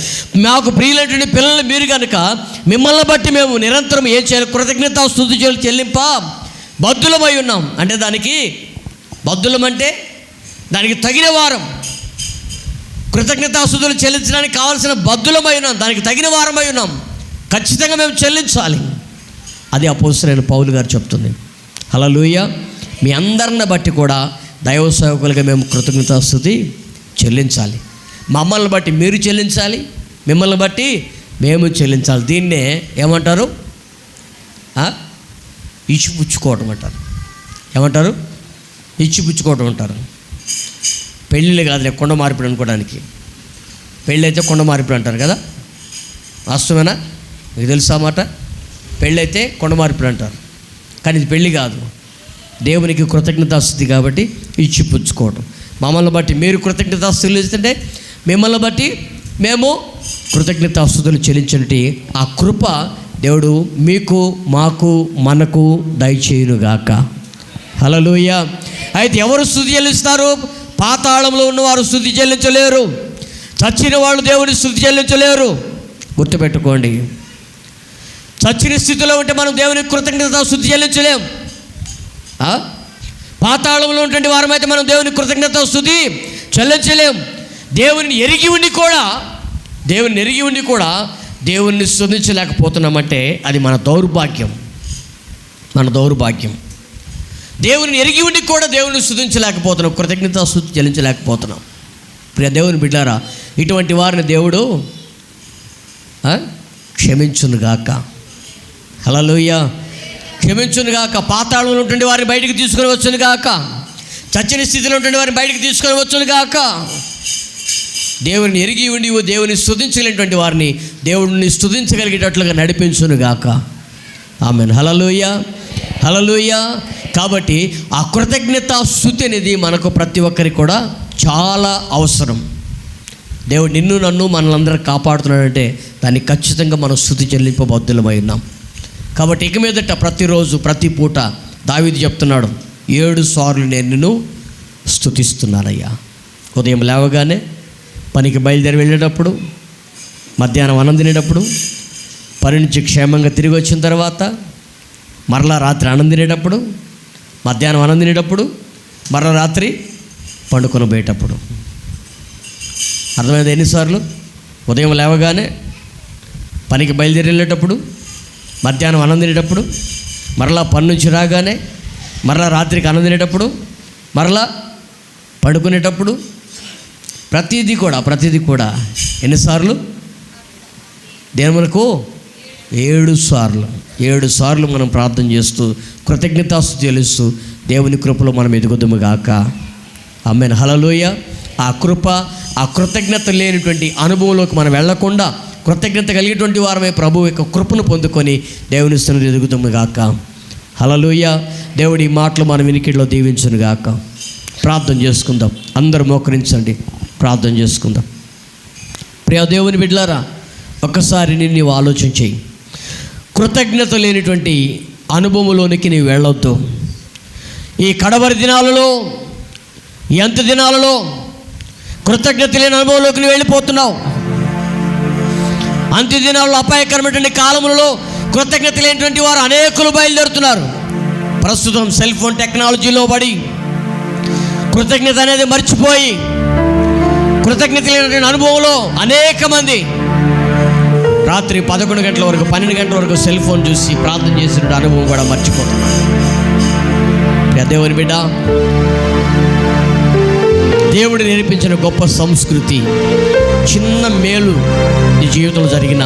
Speaker 1: మాకు ప్రియులైనటువంటి పిల్లలు మీరు కనుక మిమ్మల్ని బట్టి మేము నిరంతరం ఏం చేయాలి, కృతజ్ఞతాస్తుతి చెల్లింప బద్దులమై ఉన్నాం. అంటే దానికి బద్దులమంటే దానికి తగిన వారం, కృతజ్ఞతాస్తుతులు చెల్లించడానికి కావాల్సిన బద్దులమై ఉన్నాం, దానికి తగిన వారమై ఉన్నాం. ఖచ్చితంగా మేము చెల్లించాలి. అది అపోస్తలుడైన పౌలు గారు చెప్తుంది. హల్లెలూయా. మీ అందరిని బట్టి కూడా దైవ సేవకులుగా మేము కృతజ్ఞతాస్తుతి చెల్లించాలి. మమ్మల్ని బట్టి మీరు చెల్లించాలి, మిమ్మల్ని బట్టి మేము చెల్లించాలి. దీన్నే ఏమంటారు, ఇచ్చిపుచ్చుకోవటం అంటారు. ఏమంటారు, ఇచ్చిపుచ్చుకోవటం అంటారు. పెళ్ళిళ్ళు కాదులే, కొండ మార్పిడి అనుకోవడానికి. పెళ్ళి అయితే కొండ మార్పిడి అంటారు కదా, వాస్తవేనా? మీకు తెలుసా మాట? పెళ్ళి అయితే కొండ మార్పిడి అంటారు, కానీ ఇది పెళ్ళి కాదు, దేవునికి కృతజ్ఞతాస్తుతి. కాబట్టి ఇచ్చిపుచ్చుకోవటం. మమ్మల్ని బట్టి మీరు కృతజ్ఞతాస్తుతులు చెల్లిస్తుంటే మిమ్మల్ని బట్టి మేము కృతజ్ఞతాస్తుతులు చెల్లించినట్టు ఆ కృప దేవుడు మీకు, మాకు, మనకు దయచేయునుగాక. హల్లెలూయా. అయితే ఎవరు స్తుతి చెల్లిస్తారు? పాతాళంలో ఉన్నవారు స్తుతి చెల్లించలేరు, చచ్చిన వాళ్ళు దేవుని స్తుతి చెల్లించలేరు. గుర్తుపెట్టుకోండి, చచ్చిన స్థితిలో ఉంటే మనం దేవునికి కృతజ్ఞతాస్తుతి చెల్లించలేం. పాతాళంలో ఉన్నటువంటి వారమైతే మనం దేవునికి కృతజ్ఞతాస్తుతి చెల్లించలేం. దేవుని ఎరిగి ఉండి కూడా దేవుణ్ణి స్తుతించలేకపోతున్నామంటే అది మన దౌర్భాగ్యం. దేవుని ఎరిగి ఉండి కూడా దేవుని స్తుతించలేకపోతున్నాం, కృతజ్ఞతాస్తుతి చెల్లించలేకపోతున్నాం. ప్రియ దేవుని బిడ్డారా, ఇటువంటి వారిని దేవుడు క్షమించునుగాక. హల్లెలూయా. క్షమించునుగాక. పాతాళంలో ఉన్నటువంటి వారిని బయటికి తీసుకొని వచ్చునుగాక. చచ్చిన స్థితిలో ఉన్నటువంటి వారిని బయటికి తీసుకొని వచ్చునుగాక. దేవుని ఎరిగి ఉండి దేవుని స్తుతించగలిగినటువంటి వారిని దేవుడిని స్తుతించగలిగేటట్లుగా నడిపించునుగాక. ఆమేన్. హల్లెలూయా, హల్లెలూయా. కాబట్టి ఆ కృతజ్ఞత స్తుతి అనేది మనకు ప్రతి ఒక్కరికి కూడా చాలా అవసరం. దేవుడు నిన్ను నన్ను మనలందరూ కాపాడుతున్నాడంటే దాన్ని ఖచ్చితంగా మనం స్తుతి చెల్లింపబద్దులమై ఉన్నాం. కాబట్టి ఇక మీదట ప్రతిరోజు, ప్రతి పూట దావీదు చెప్తున్నాడు, 7 సార్లు నేను నిన్ను స్తుతిస్తున్నానయ్యా. ఉదయం లేవగానే, పనికి బయలుదేరి వెళ్ళేటప్పుడు, మధ్యాహ్నం అన్నం తినేటప్పుడు, పని నుంచి క్షేమంగా తిరిగి వచ్చిన తర్వాత, మరలా రాత్రి అన్నం తినేటప్పుడు, మధ్యాహ్నం అన్నం తినేటప్పుడు, మరలా రాత్రి పండుకొని పోయేటప్పుడు. అర్థమైంది? ఎన్నిసార్లు? ఉదయం లేవగానే, పనికి బయలుదేరి వెళ్ళేటప్పుడు, మధ్యాహ్నం అన్నం తినేటప్పుడు, మరలా పని నుంచి రాగానే, మరలా రాత్రికి అన్నం తినేటప్పుడు, మరలా పడుకునేటప్పుడు, ప్రతిదీ కూడా ఎన్నిసార్లు? దేని మనకు 7 సార్లు. 7 సార్లు మనం ప్రార్థన చేస్తూ కృతజ్ఞతాస్తుతి చెల్లిస్తూ దేవుని కృపలో మనం ఎదుగుదుముగాక. ఆమేన్. హల్లెలూయా. ఆ కృప, ఆ కృతజ్ఞత లేనిటువంటి అనుభవంలోకి మనం వెళ్లకుండా కృతజ్ఞత కలిగేటువంటి వారమే ప్రభు యొక్క కృపను పొందుకొని దేవుని స్థానంలో ఎదుగుదుముగాక. హల్లెలూయా. దేవుడి మాటలు మన వినికిడిలో దీవించునుగాక. ప్రార్థన చేసుకుందాం. అందరూ మోకరించండి, ప్రార్థన చేసుకుందాం. ప్రియ దేవుని బిడ్డలారా, ఒక్కసారి నీవు ఆలోచన చేయి. కృతజ్ఞత లేనిటువంటి అనుభవంలోనికి నీవు వెళ్ళొద్దు. ఈ కడవరి దినాలలో, ఈ అంత్య దినాలలో కృతజ్ఞత లేని అనుభవంలోకి నువ్వు వెళ్ళిపోతున్నావు. అంత్య దినాలలో, అపాయకరమైనటువంటి కాలములలో కృతజ్ఞత లేనటువంటి వారు అనేకులు బయలుదేరుతున్నారు. ప్రస్తుతం సెల్ ఫోన్ టెక్నాలజీలో పడి కృతజ్ఞత అనేది మర్చిపోయి కృతజ్ఞత లేనటువంటి అనుభవంలో అనేక మంది రాత్రి 11 గంటల వరకు 12 గంటల వరకు సెల్ ఫోన్ చూసి ప్రార్థన చేసిన అనుభవం కూడా మర్చిపోతున్నారు. దేవుని బిడ్డ, దేవుడు నేర్పించిన గొప్ప సంస్కృతి, చిన్న మేలు నీ జీవితంలో జరిగిన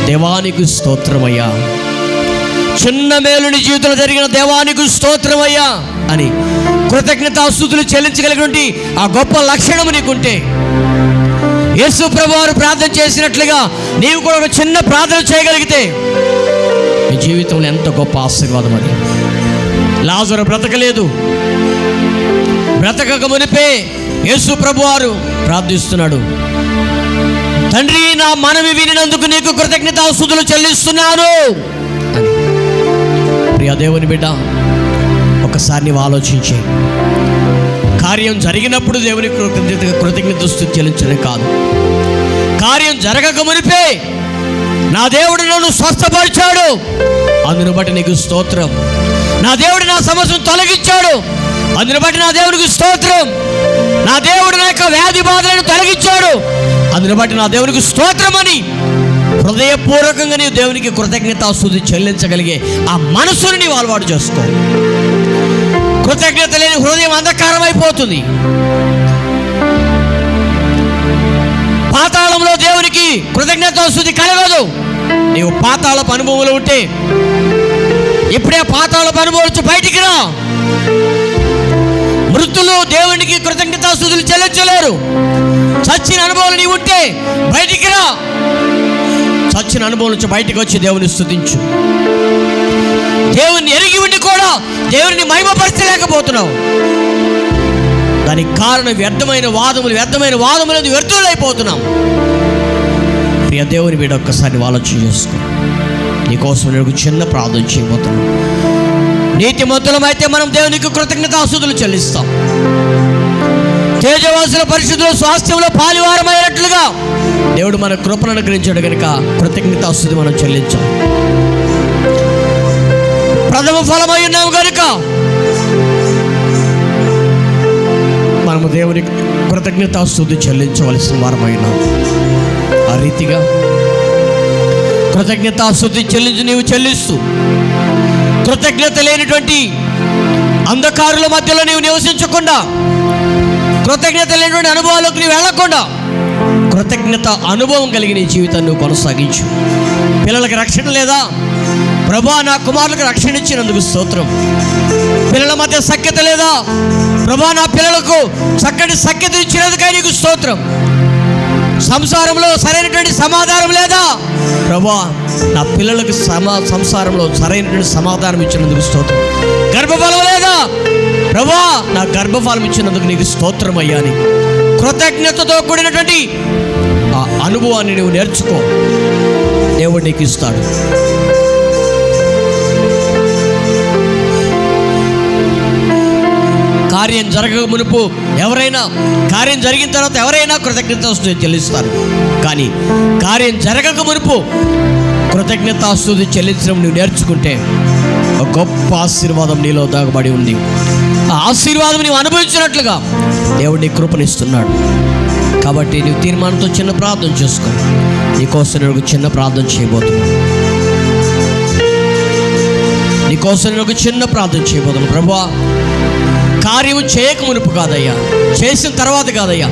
Speaker 1: దేవానికి స్తోత్రమయ్యా, చిన్న మేలు నీ జీవితంలో జరిగిన దేవానికి స్తోత్రమయ్యా అని కృతజ్ఞతాస్తుతులు చెల్లించగలిగినటువంటి ఆ గొప్ప లక్షణం నీకుంటే, యేసు ప్రభువారు ప్రార్థన చేసినట్లుగా నీవు కూడా ఒక చిన్న ప్రార్థన చేయగలిగితే నీ జీవితంలో ఎంత గొప్ప ఆశీర్వాదం. అది లాజరు బ్రతకలేదు, బ్రతకక మునిపే యేసు ప్రభువారు ప్రార్థిస్తున్నాడు, తండ్రి నా మనవి వినినందుకు నీకు కృతజ్ఞతాస్తుతులు చెల్లిస్తున్నాను అని. ప్రియ దేవుని బిడ్డ, ఒకసారి నీవు ఆలోచించి, కార్యం జరిగినప్పుడు దేవునికి కృతజ్ఞతాస్తుతులు చెల్లించడం కాదు, కార్యం జరగక మునిపే నా దేవుడు నన్ను స్వస్థపరిచాడు, అందును బట్టి నీకు స్తోత్రం, నా దేవుడు నా సమస్యను తొలగించాడు, అందును బట్టి నా దేవునికి స్తోత్రం, నా దేవుడు నా యొక్క వ్యాధి బాధలను తొలగించాడు, అందును బట్టి నా దేవునికి స్తోత్రం అని హృదయపూర్వకంగా నీవు దేవునికి కృతజ్ఞతాస్తుతి చెల్లించగలిగే ఆ మనసును నీవు అలవాటు చేసుకో. కృతజ్ఞత లేని హృదయం అంధకారం అయిపోతుంది. పాతాళంలో దేవునికి కృతజ్ఞతాస్తుతి కలగదు. నీవు పాతాళపు అనుభవంలో ఉంటే ఇప్పుడే పాతాళపు అనుభవం వచ్చి బయటికి రా. మృతులు దేవునికి కృతజ్ఞతాస్తుతులు చెల్లించలేరు. చచ్చిన అనుభవం నీవు ఉంటే బయటికి రా. చచ్చిన అనుభవం నుంచి బయటికి వచ్చి దేవుని స్తుతించు. దేవుని ఎరిగి ఉండి కూడా దేవుని మహిమపరచలేకపోతున్నావు. దానికి కారణం వ్యర్థమైన వాదములు వ్యర్థులైపోతున్నాం. ప్రియ దేవుని బిడ్డ, ఒక్కసారి ఆలోచన చేసుకో. నీకోసం నేను చిన్న ప్రార్థన చేయబోతున్నాను. నీతిమంతులమైతే మనం దేవునికి కృతజ్ఞతాస్తుతులు చెల్లిస్తాం. తేజవాసుల పరిశుద్ధుల స్వాస్థ్యంలో పాలివారమైనట్లుగా దేవుడు మన కృపను అనుగ్రహించాడు కనుక కృతజ్ఞతాస్తుతి మనం చెల్లించాం. ప్రథమ ఫలమై ఉన్నాము కనుక మనము దేవునికి కృతజ్ఞతాస్తుతి చెల్లించవలసిన వారమై ఉన్నాం. ఆ రీతిగా కృతజ్ఞతాస్తుతి నీవు చెల్లిస్తూ కృతజ్ఞత లేనిటువంటి అంధకారుల మధ్యలో నీవు నివసించకుండా, కృతజ్ఞత లేనిటువంటి అనుభవాలకు నీవు వెళ్ళకుండా కృతజ్ఞత అనుభవం కలిగి నీ జీవితాన్ని నువ్వు కొనసాగించు. పిల్లలకి రక్షణ లేదా? ప్రభువా, నా కుమారులకు రక్షణ ఇచ్చినందుకు స్తోత్రం. పిల్లల మధ్య సఖ్యత లేదా? ప్రభువా, నా పిల్లలకు చక్కటి సఖ్యత ఇచ్చినందుకై నీకు స్తోత్రం. సంసారంలో సరైనటువంటి సమాధానం లేదా? ప్రభువా, నా పిల్లలకు సంసారంలో సరైనటువంటి సమాధానం ఇచ్చినందుకు స్తోత్రం. గర్భఫలం లేదా? ప్రభువా, నా గర్భఫలం ఇచ్చినందుకు నీకు స్తోత్రం అయ్యా అని కృతజ్ఞతతో కూడినటువంటి ఆ అనుభవాన్ని నువ్వు నేర్చుకో. దేవుడు నీకు ఇస్తాడు. కార్యం జరగక మునుపు కార్యం జరిగిన తర్వాత ఎవరైనా కృతజ్ఞతాస్తుతి చెల్లిస్తారు. కానీ కార్యం జరగక మునుపు కృతజ్ఞతాస్తుతి చెల్లించడం నువ్వు నేర్చుకుంటే ఒక గొప్ప ఆశీర్వాదం నీలో దాగబడి ఉంది. ఆ ఆశీర్వాదం నీవు అనుభవించినట్లుగా దేవుడు నీ కృపనిస్తున్నాడు. కాబట్టి నువ్వు తీర్మానంతో చిన్న ప్రార్థన చేసుకో. నీకోసం నేను చిన్న ప్రార్థన చేయబోతున్నాను. ప్రభువా, కార్యము చేయక మునుపు కాదయ్యా, చేసిన తర్వాత కాదయ్యా,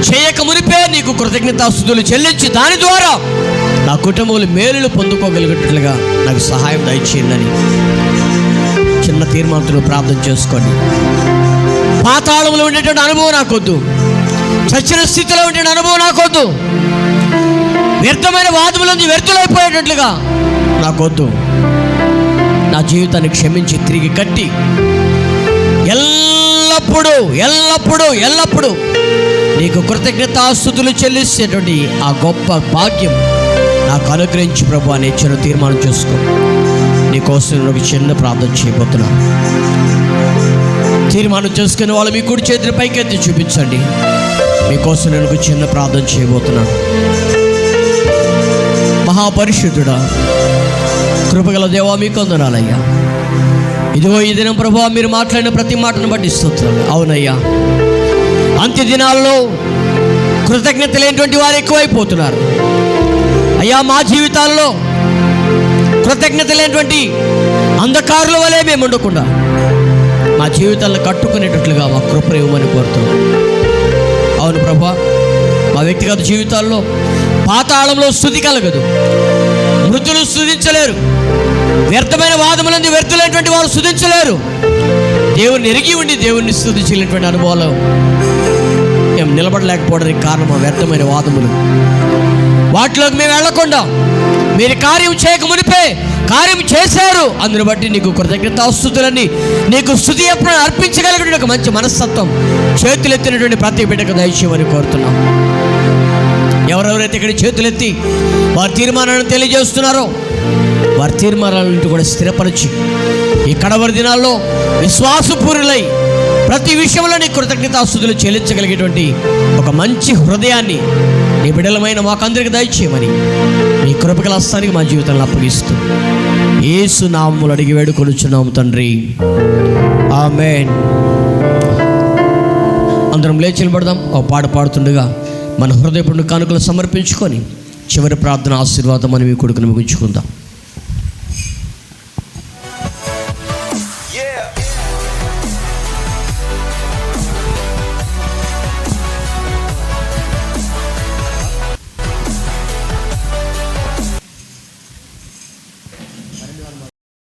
Speaker 1: చేయక మునిపే నీకు కృతజ్ఞతాస్తుతులు చెల్లించి దాని ద్వారా నా కుటుంబంలో మేలులు పొందుకోగలిగేటట్లుగా నాకు సహాయం దయచేయండి. చిన్న తీర్మానంతో ప్రార్థన చేసుకోండి. పాతాళంలో ఉండేటువంటి అనుభవం నాకొద్దు, చచ్చిన స్థితిలో ఉండే అనుభవం నాకొద్దు, వ్యర్థమైన వాదములందు వ్యర్థులైపోయేటట్లుగా నాకొద్దు. నా జీవితాన్ని క్షమించి తిరిగి కట్టి ఎల్లప్పుడూ నీకు కృతజ్ఞతాస్తుతులు చెల్లిస్తేటువంటి ఆ గొప్ప భాగ్యం నాకు అనుగ్రహించి ప్రభు అని చిన్న తీర్మానం చేసుకో. నీ మీకోసం నేను ఒక చిన్న ప్రార్థన చేయబోతున్నాను. తీర్మానం చేసుకునే వాళ్ళు మీ కుడి చేతిని పైకెత్తి చూపించండి. మీకోసం నేను ఒక చిన్న ప్రార్థన చేయబోతున్నాను. మహాపరిశుద్ధుడా, కృపగల దేవా, మీకు వందనాలయ్యా. ఇదిగో ఈ దినం ప్రభువా, మీరు మాట్లాడిన ప్రతి మాటను బట్టి స్తుతులు. అవునయ్యా, అంత్య దినాల్లో కృతజ్ఞత లేనటువంటి వారు ఎక్కువైపోతున్నారు అయ్యా. మా జీవితాల్లో కృతజ్ఞత లేనటువంటి అంధకారుల వలె మేము ఉండకుండా మా జీవితాలను కట్టుకునేటట్లుగా మా కృప ఇవ్వమని కోరుతున్నాం. అవును ప్రభువా, మా వ్యక్తిగత జీవితాల్లో పాతాళంలో స్తుతి కలగదు, మృతులు స్తుతించలేరు, వ్యర్థమైన వాదములందు వ్యర్థులైనటువంటి వారు స్తుతించలేరు. దేవుని ఎరిగి ఉండి దేవుణ్ణి స్తుతించలేనటువంటి అనుభవాలు మేము నిలబడలేకపోవడానికి కారణం వ్యర్థమైన వాదములు. వాటిలోకి మేము వెళ్లకుండా మీరు కార్యం చేయక మునిపే కార్యం చేశారు, అందుని బట్టి నీకు కృతజ్ఞతాస్తుతులన్నీ, నీకు స్తుతి ఎప్పుడు అర్పించగలిగిన ఒక మంచి మనస్తత్వం చేతులెత్తినటువంటి ప్రతి బిడ్డకు దయచేయమని కోరుతున్నాం. ఎవరెవరైతే ఇక్కడ చేతులెత్తి వారి తీర్మానాలను తెలియజేస్తున్నారో వారి తీర్మానాలను కూడా స్థిరపరిచి ఈ కడవరి దినాల్లో విశ్వాసపూర్ణులై ప్రతి విషయంలో నీ కృతజ్ఞతాస్తుతులు చెల్లించగలిగేటువంటి ఒక మంచి హృదయాన్ని నీ బిడ్డలమైన మాకందరికి దయచేయమని నీ కృపగల హస్తానికి మా జీవితంలో అప్పగిస్తూ యేసు నామములో అడిగి వేడుకొనుచున్నాము తండ్రి, ఆమేన్. అందరం లేచి నిలబడదాం. ఒక పాట పాడుతుండగా మన హృదయపూర్ణ కానుకలు సమర్పించుకొని చివరి ప్రార్థన ఆశీర్వాదం అని మీ కొడుకుని ముగించుకుందాం.